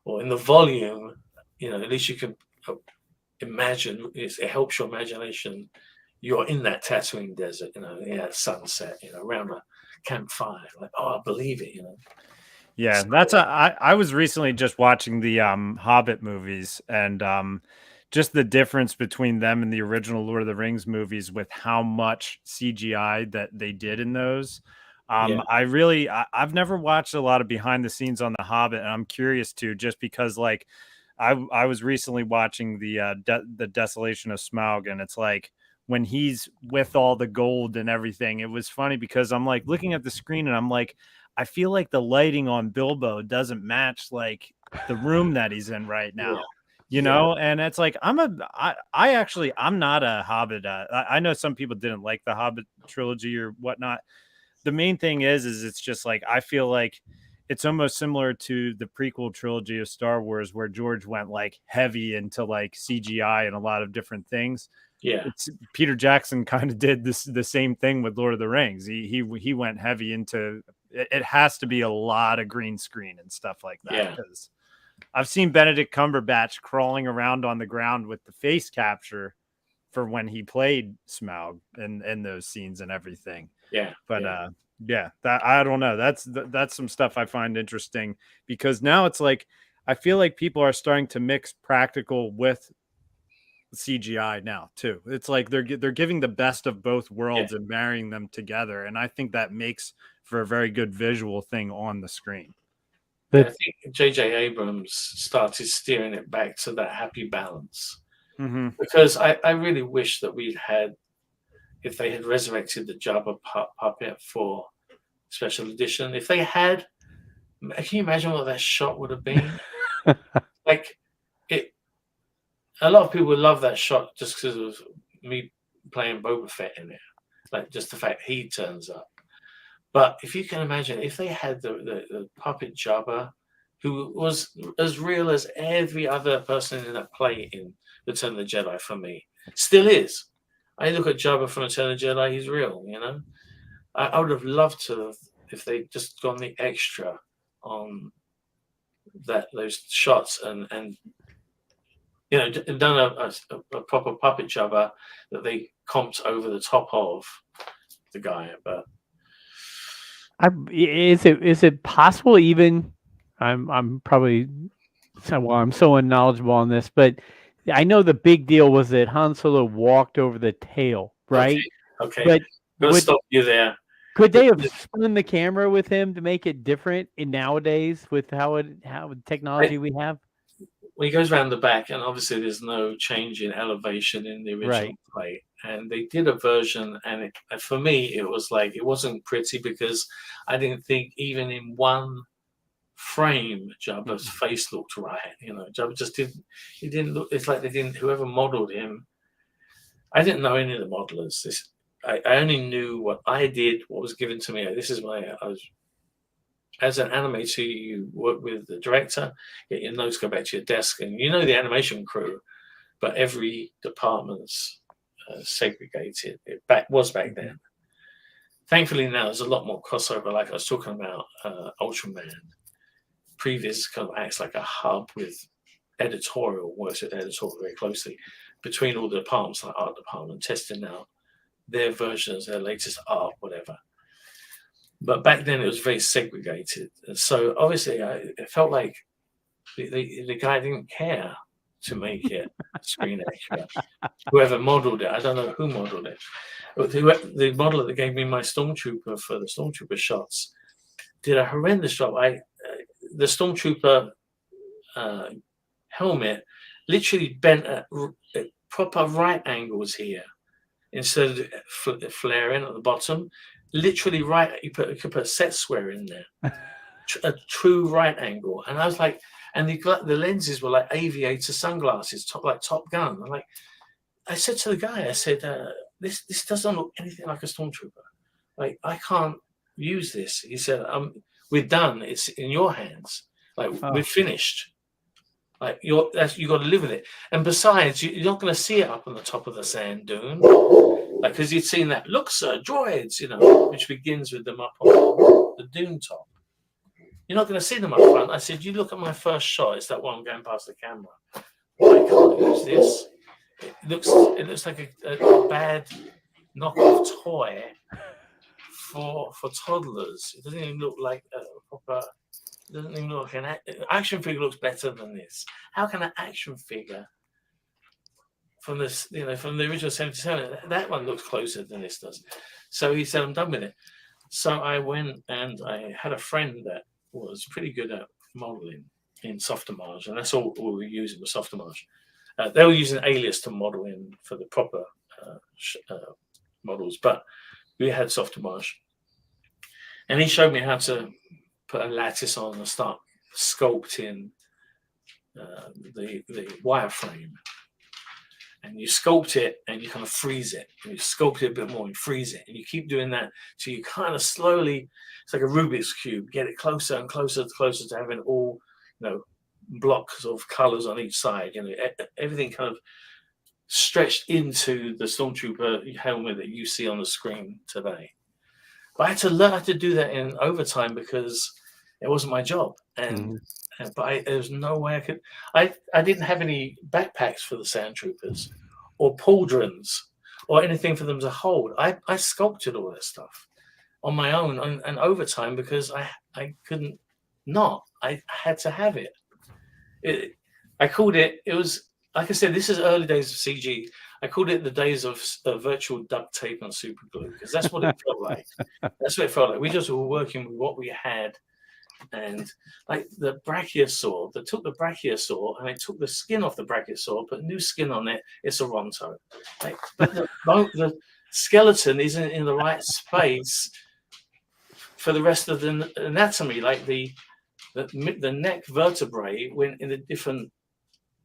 or in the volume. At least you can imagine. It helps your imagination. You're in that Tatooine desert, at sunset, around a campfire. Like, oh, I believe it, Yeah, I was recently just watching the Hobbit movies, and just the difference between them and the original Lord of the Rings movies with how much CGI that they did in those. I've never watched a lot of behind the scenes on the Hobbit, and I'm curious to, just because, like, I was recently watching the Desolation of Smaug, and it's like, when he's with all the gold and everything, it was funny because I'm like looking at the screen and I'm like, I feel like the lighting on Bilbo doesn't match like the room that he's in right now. And it's like, I'm not a Hobbit. I know some people didn't like the Hobbit trilogy or whatnot. The main thing is it's just like, I feel like it's almost similar to the prequel trilogy of Star Wars, where George went like heavy into like CGI and a lot of different things. Yeah, Peter Jackson kind of did the same thing with Lord of the Rings. He went heavy into it. It has to be a lot of green screen and stuff like that, because I've seen Benedict Cumberbatch crawling around on the ground with the face capture for when he played Smaug in those scenes and everything. That I don't know. That's some stuff I find interesting, because now it's like, I feel like people are starting to mix practical with CGI now too. It's like they're giving the best of both worlds and marrying them together, and I think that makes for a very good visual thing on the screen. I think J.J. Abrams started steering it back to that happy balance, because I really wish that if they had resurrected the Jabba puppet for special edition. If they had, can you imagine what that shot would have been? Like, a lot of people would love that shot just because of me playing Boba Fett in it, like just the fact he turns up. But if you can imagine, if they had the puppet Jabba who was as real as every other person in that play in Return of the Jedi for me. Still is. I look at Jabba from Return of the Jedi, he's real, you know? I would have loved to have, if they'd just gone the extra on those shots and you know, done a proper puppet Jabba that they comped over the top of the guy. But is it possible even? I'm probably I'm so unknowledgeable on this, but I know the big deal was that Han Solo walked over the tail, right? okay, But gotta stop you there. could they have spun the camera with him to make it different in nowadays with how technology we have? Well, he goes around the back, and obviously there's no change in elevation in the original play. And they did a version, and for me, it was like it wasn't pretty because I didn't think even in one frame Jabba's face looked right. You know, Jabba just didn't. He didn't look. It's like they didn't. Whoever modeled him, I didn't know any of the modelers. I only knew what I did, what was given to me. This is why I was. As an animator, you work with the director, get your notes, go back to your desk, and you know the animation crew, but every department's segregated. It was back then. Thankfully now there's a lot more crossover. Like I was talking about Ultraman. Previous kind of acts like a hub with editorial, works with editorial very closely between all the departments, like art department, testing out their versions, their latest art, whatever. But back then it was very segregated. So obviously it felt like the guy didn't care to make it screen accurate. Whoever modeled it, I don't know who modeled it. But the modeler that gave me my Stormtrooper for the Stormtrooper shots did a horrendous job. The Stormtrooper helmet literally bent at proper right angles here instead of flaring at the bottom. Literally right, you could put a set square in there, a true right angle, and I was like, and the lenses were like aviator sunglasses, like Top Gun. I said to the guy, I said, this doesn't look anything like a Stormtrooper. Like I can't use this. He said, we're done. It's in your hands. Like we're finished. Like you got to live with it. And besides, you're not going to see it up on the top of the sand dune. Like, because you'd seen that, look, sir, droids, you know, which begins with them up on the dune top. You're not going to see them up front. I said, you look at my first shot. It's that one going past the camera. I can't use this. It looks like a bad knockoff toy for toddlers. It doesn't even look like a proper. It doesn't even look like an action figure. Looks better than this. How can an action figure from this, you know, from the original 77, that one looks closer than this does? So he said, I'm done with it. So I went and I had a friend that was pretty good at modeling in Softimage, and that's all we were using was Softimage. They were using Alias to model in for the proper models, but we had Softimage. And he showed me how to put a lattice on and start sculpting the wireframe. And you sculpt it and you kind of freeze it. And you sculpt it a bit more and freeze it. And you keep doing that till you kind of slowly, it's like a Rubik's Cube, get it closer and closer to having all, you know, blocks of colors on each side. You know, everything kind of stretched into the Stormtrooper helmet that you see on the screen today. But I had to learn how to do that in overtime because it wasn't my job. And but there was no way I could. I didn't have any backpacks for the Sand Troopers or pauldrons or anything for them to hold. I sculpted all that stuff on my own and overtime because I couldn't not. I had to have it. I called it. It was, like I said, this is early days of CG. I called it the days of virtual duct tape and super glue because that's what it felt like. That's what it felt like. We just were working with what we had. And like the brachiosaur, they took the brachiosaur and they took the skin off the brachiosaur, put new skin on it. It's a Ronto. Like, but the skeleton isn't in the right space for the rest of the anatomy. Like the neck vertebrae went in a different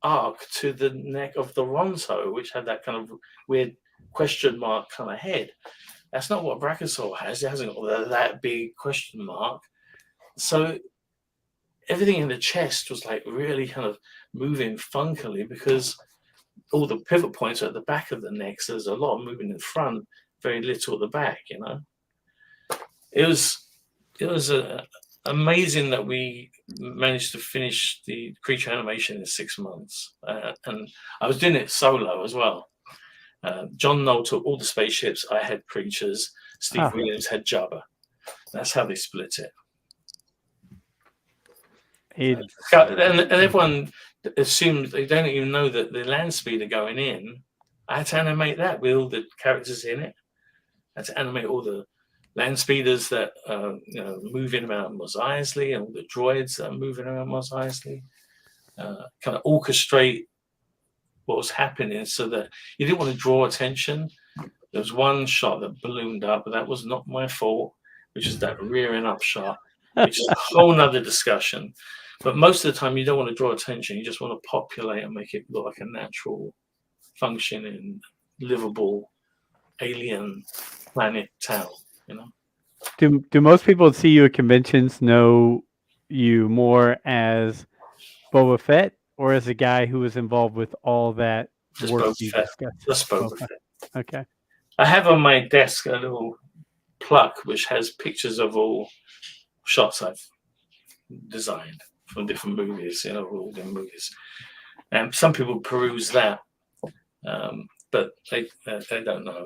arc to the neck of the Ronto, which had that kind of weird question mark kind of head. That's not what brachiosaur has. It hasn't got that big question mark. So everything in the chest was like really kind of moving funkily because all the pivot points are at the back of the neck. So there's a lot of movement in front, very little at the back. It was amazing that we managed to finish the creature animation in 6 months, and I was doing it solo as well. John Knoll took all the spaceships. I had creatures. Steve Williams had Jabba. That's how they split it. And everyone assumes they don't even know that the land speeder going in. I had to animate that with all the characters in it. I had to animate all the land speeders that moving around Mos Eisley and all the droids that are moving around Mos Eisley. Kind of orchestrate what was happening so that you didn't want to draw attention. There was one shot that ballooned up, but that was not my fault, which is that rearing up shot, which is a whole nother discussion. But most of the time, you don't want to draw attention. You just want to populate and make it look like a natural, functioning, livable alien planet town. Do most people that see you at conventions know you more as Boba Fett or as a guy who was involved with all that Just work Boba you Fett. discussed? Just Boba Fett. Okay. I have on my desk a little plaque which has pictures of all shots I've designed from different movies, all the movies. And some people peruse that, but they don't know.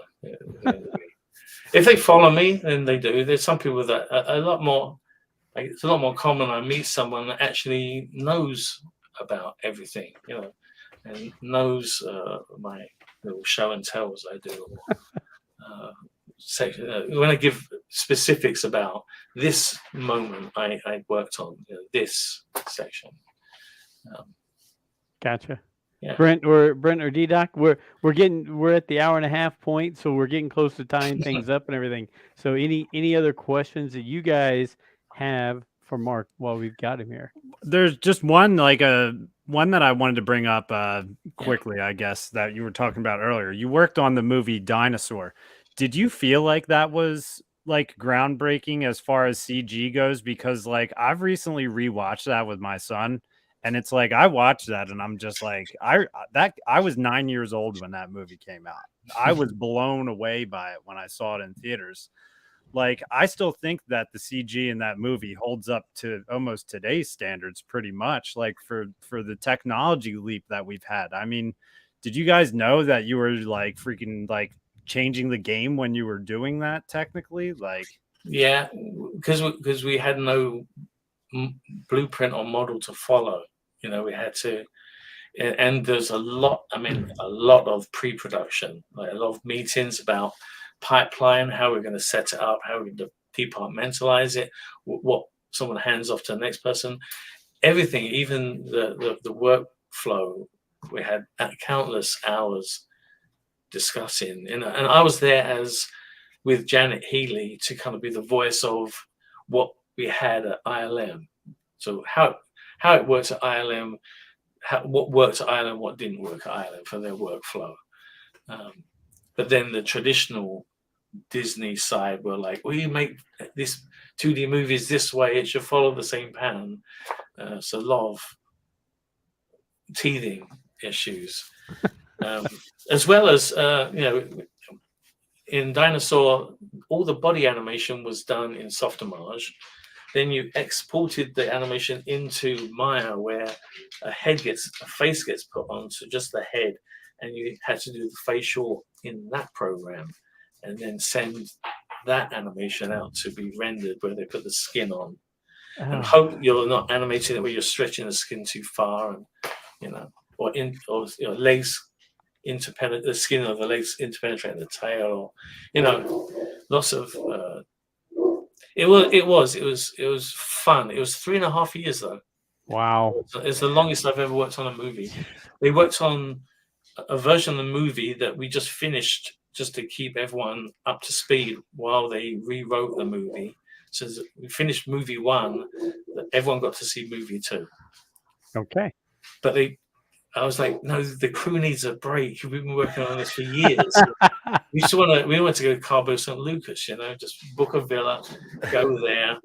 If they follow me, then they do. There's some people that are a lot more. It's a lot more common. I meet someone that actually knows about everything, and knows my little show and tells I do. When I give specifics about this moment I worked on, this section. Gotcha. Yeah. Brent or D-Doc, we're at the hour and a half point, so we're getting close to tying things up and everything. So any other questions that you guys have for Mark while we've got him here? There's just one that I wanted to bring up quickly, I guess, that you were talking about earlier. You worked on the movie Dinosaur. Did you feel like that was like groundbreaking as far as CG goes? Because like I've recently rewatched that with my son, and it's like I watched that and I'm just like I was 9 years old when that movie came out. I was blown away by it when I saw it in theaters. Like I still think that the CG in that movie holds up to almost today's standards pretty much, like for the technology leap that we've had. I mean, did you guys know that you were like freaking like changing the game when you were doing that technically? Like, yeah, because we had no blueprint or model to follow. We had to, and there's a lot of pre-production, like a lot of meetings about pipeline, how we're going to set it up, how we're going to departmentalize it, what someone hands off to the next person, everything, even the workflow. We had countless hours discussing, and I was there with Janet Healy to kind of be the voice of what we had at ILM. So how it works at ILM, what worked at ILM, what didn't work at ILM for their workflow. But then the traditional Disney side were like, well, you make this 2D movies this way, it should follow the same pattern. So a lot of teething issues. As well as, in Dinosaur, all the body animation was done in Softimage. Then you exported the animation into Maya, where a face gets put onto just the head, and you had to do the facial in that program, and then send that animation out to be rendered where they put the skin on, and hope you're not animating it where you're stretching the skin too far, and legs interpenetrate the skin of the legs interpenetrating the tail, or lots of. It was fun. It was 3.5 years though. Wow. It's the longest I've ever worked on a movie. We worked on a version of the movie that we just finished just to keep everyone up to speed while they rewrote the movie. So we finished movie 1, everyone got to see movie 2. Okay. But I was like, no, the crew needs a break. We've been working on this for years. we want to go to Cabo San Lucas, just book a villa, go there,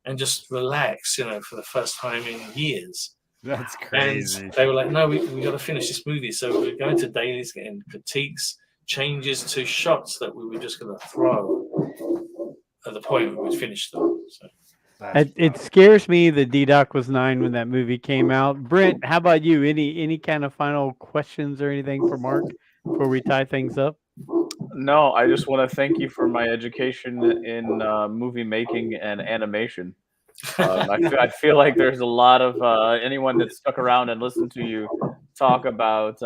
and just relax, for the first time in years. That's And crazy. they were like, no, we got to finish this movie. So we're going to dailies, getting critiques, changes to shots that we were just going to throw at the point we finished them. So. It scares me that D-Doc was 9 when that movie came out. Brent, how about you? Any kind of final questions or anything for Mark before we tie things up? No, I just want to thank you for my education in movie making and animation. I feel like there's a lot of anyone that stuck around and listened to you talk about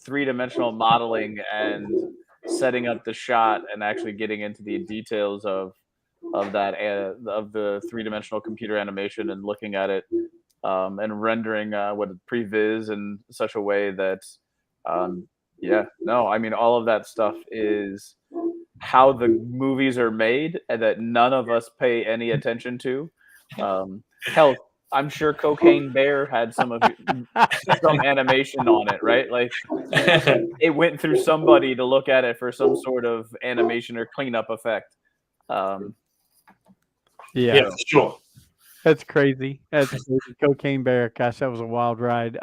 three-dimensional modeling and setting up the shot and actually getting into the details of that of the three-dimensional computer animation and looking at it and rendering what previs in such a way that I mean all of that stuff is how the movies are made and that none of us pay any attention to. Hell, I'm sure Cocaine Bear had some animation on it, right? Like it went through somebody to look at it for some sort of animation or cleanup effect. Yeah, for sure. That's crazy. That's crazy. Cocaine Bear. Gosh, that was a wild ride.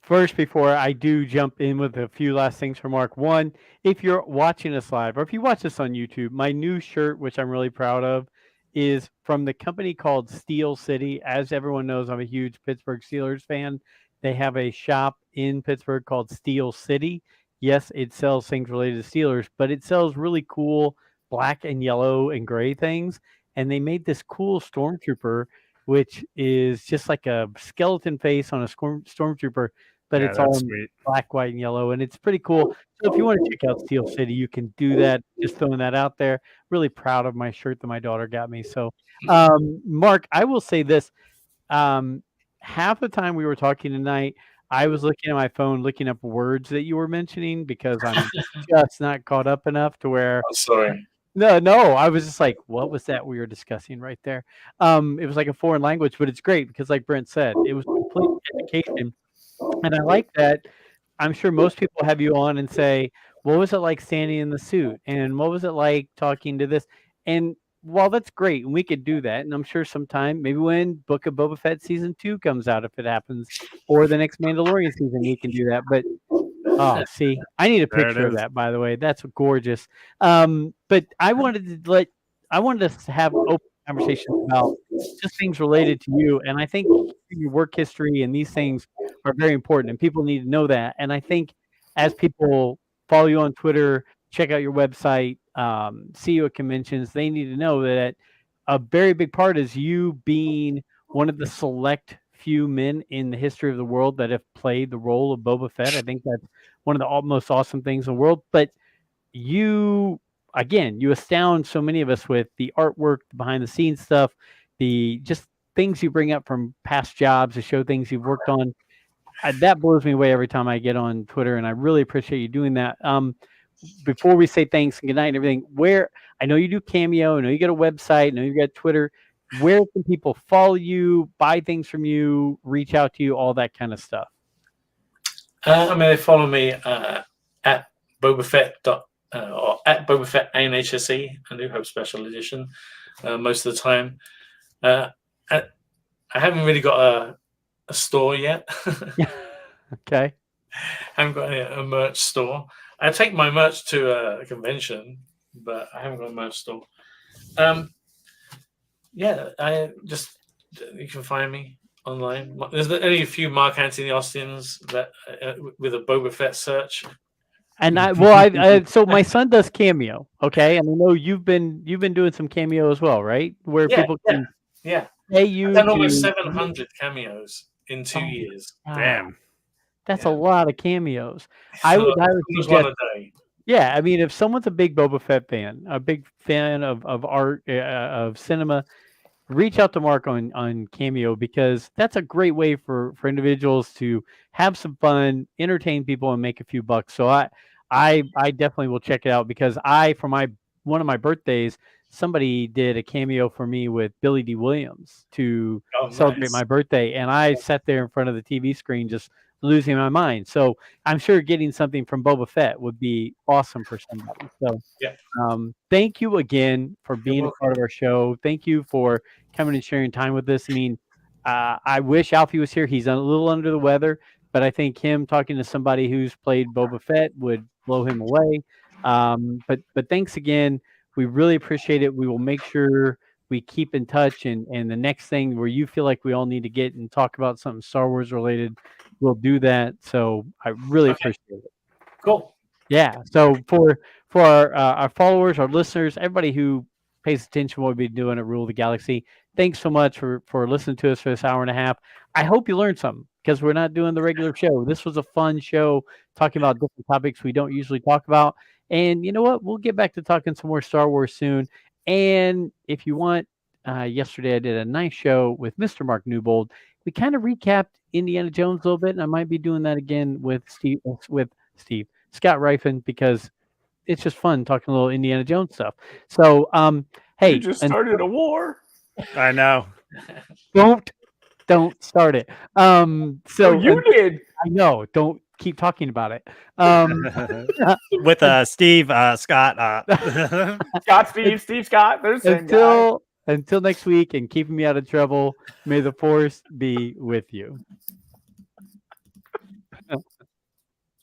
First, before I do jump in with a few last things for Mark. One, if you're watching us live or if you watch this on YouTube, my new shirt, which I'm really proud of, is from the company called Steel City. As everyone knows, I'm a huge Pittsburgh Steelers fan. They have a shop in Pittsburgh called Steel City. Yes, it sells things related to Steelers, but it sells really cool black and yellow and gray things. And they made this cool stormtrooper, which is just like a skeleton face on a stormtrooper, but it's all in black, white, and yellow, and it's pretty cool. So if you want to check out Steel City, you can do that. Just throwing that out there. Really proud of my shirt that my daughter got me. So, Mark, I will say this. Half the time we were talking tonight, I was looking at my phone, looking up words that you were mentioning because I'm just not caught up enough to where. I'm sorry. No, I was just like, what was that we were discussing right there? It was like a foreign language, but it's great because like Brent said, it was complete education. And I like that. I'm sure most people have you on and say, what was it like standing in the suit? And what was it like talking to this? And while that's great, and we could do that, and I'm sure sometime, maybe when Book of Boba Fett season 2 comes out, if it happens, or the next Mandalorian season, we can do that. But see, I need a picture of that, by the way. That's gorgeous. But I wanted us to have open conversations about just things related to you. And I think your work history and these things are very important, and people need to know that. And I think as people follow you on Twitter, check out your website, see you at conventions, they need to know that a very big part is you being one of the select few men in the history of the world that have played the role of Boba Fett. I think that's one of the most awesome things in the world. But you astound so many of us with the artwork, the behind the scenes stuff, the just things you bring up from past jobs to show things you've worked on. That blows me away every time I get on Twitter, and I really appreciate you doing that. Before we say thanks and good night and everything, where I know you do Cameo, I know you got a website, I know you got Twitter. Where can people follow you, buy things from you, reach out to you, all that kind of stuff? They follow me at Boba Fett or at Boba Fett ANHSE. I do have special edition most of the time. I haven't really got a store yet. Okay. I haven't got a merch store. I take my merch to a convention, but I haven't got a merch store. You can find me online. There's only a few Mark Anthony Austins that with a Boba Fett search. And so my son does Cameo, okay, and I know you've been doing some Cameo as well, right? Where people can pay you. I've done almost 700 cameos in 2 years. Wow. Damn. That's a lot of cameos. I would suggest, one a day. Yeah, I mean, if someone's a big Boba Fett fan, a big fan of art, of cinema, reach out to Mark on Cameo, because that's a great way for individuals to have some fun, entertain people, and make a few bucks. So I definitely will check it out, because for one of my birthdays, somebody did a cameo for me with Billy D. Williams to celebrate my birthday, and I sat there in front of the TV screen just losing my mind. So I'm sure getting something from Boba Fett would be awesome for somebody. So thank you again for being a part of our show. Thank you for coming and sharing time with us. I mean, I wish Alfie was here. He's a little under the weather, but I think him talking to somebody who's played Boba Fett would blow him away. But thanks again. We really appreciate it. We will make sure we keep in touch, and the next thing where you feel like we all need to get and talk about something Star Wars related, we'll do that. So I really appreciate it. Cool. Yeah. So for our followers, our listeners, everybody who pays attention to what we've been doing at Rule of the Galaxy, thanks so much for listening to us for this hour and a half. I hope you learned something because we're not doing the regular show. This was a fun show talking about different topics we don't usually talk about. And you know what? We'll get back to talking some more Star Wars soon. And if you want, yesterday I did a nice show with Mr. Mark Newbold. We kind of recapped Indiana Jones a little bit, and I might be doing that again with Scott Rifen, because it's just fun talking a little Indiana Jones stuff. So, hey, You just started a war. I know. don't start it. So you did. I know. Don't keep talking about it. With Steve, Scott, Scott, Steve, Scott. They're the same guy. until next week, and keeping me out of trouble. May the Force be with you.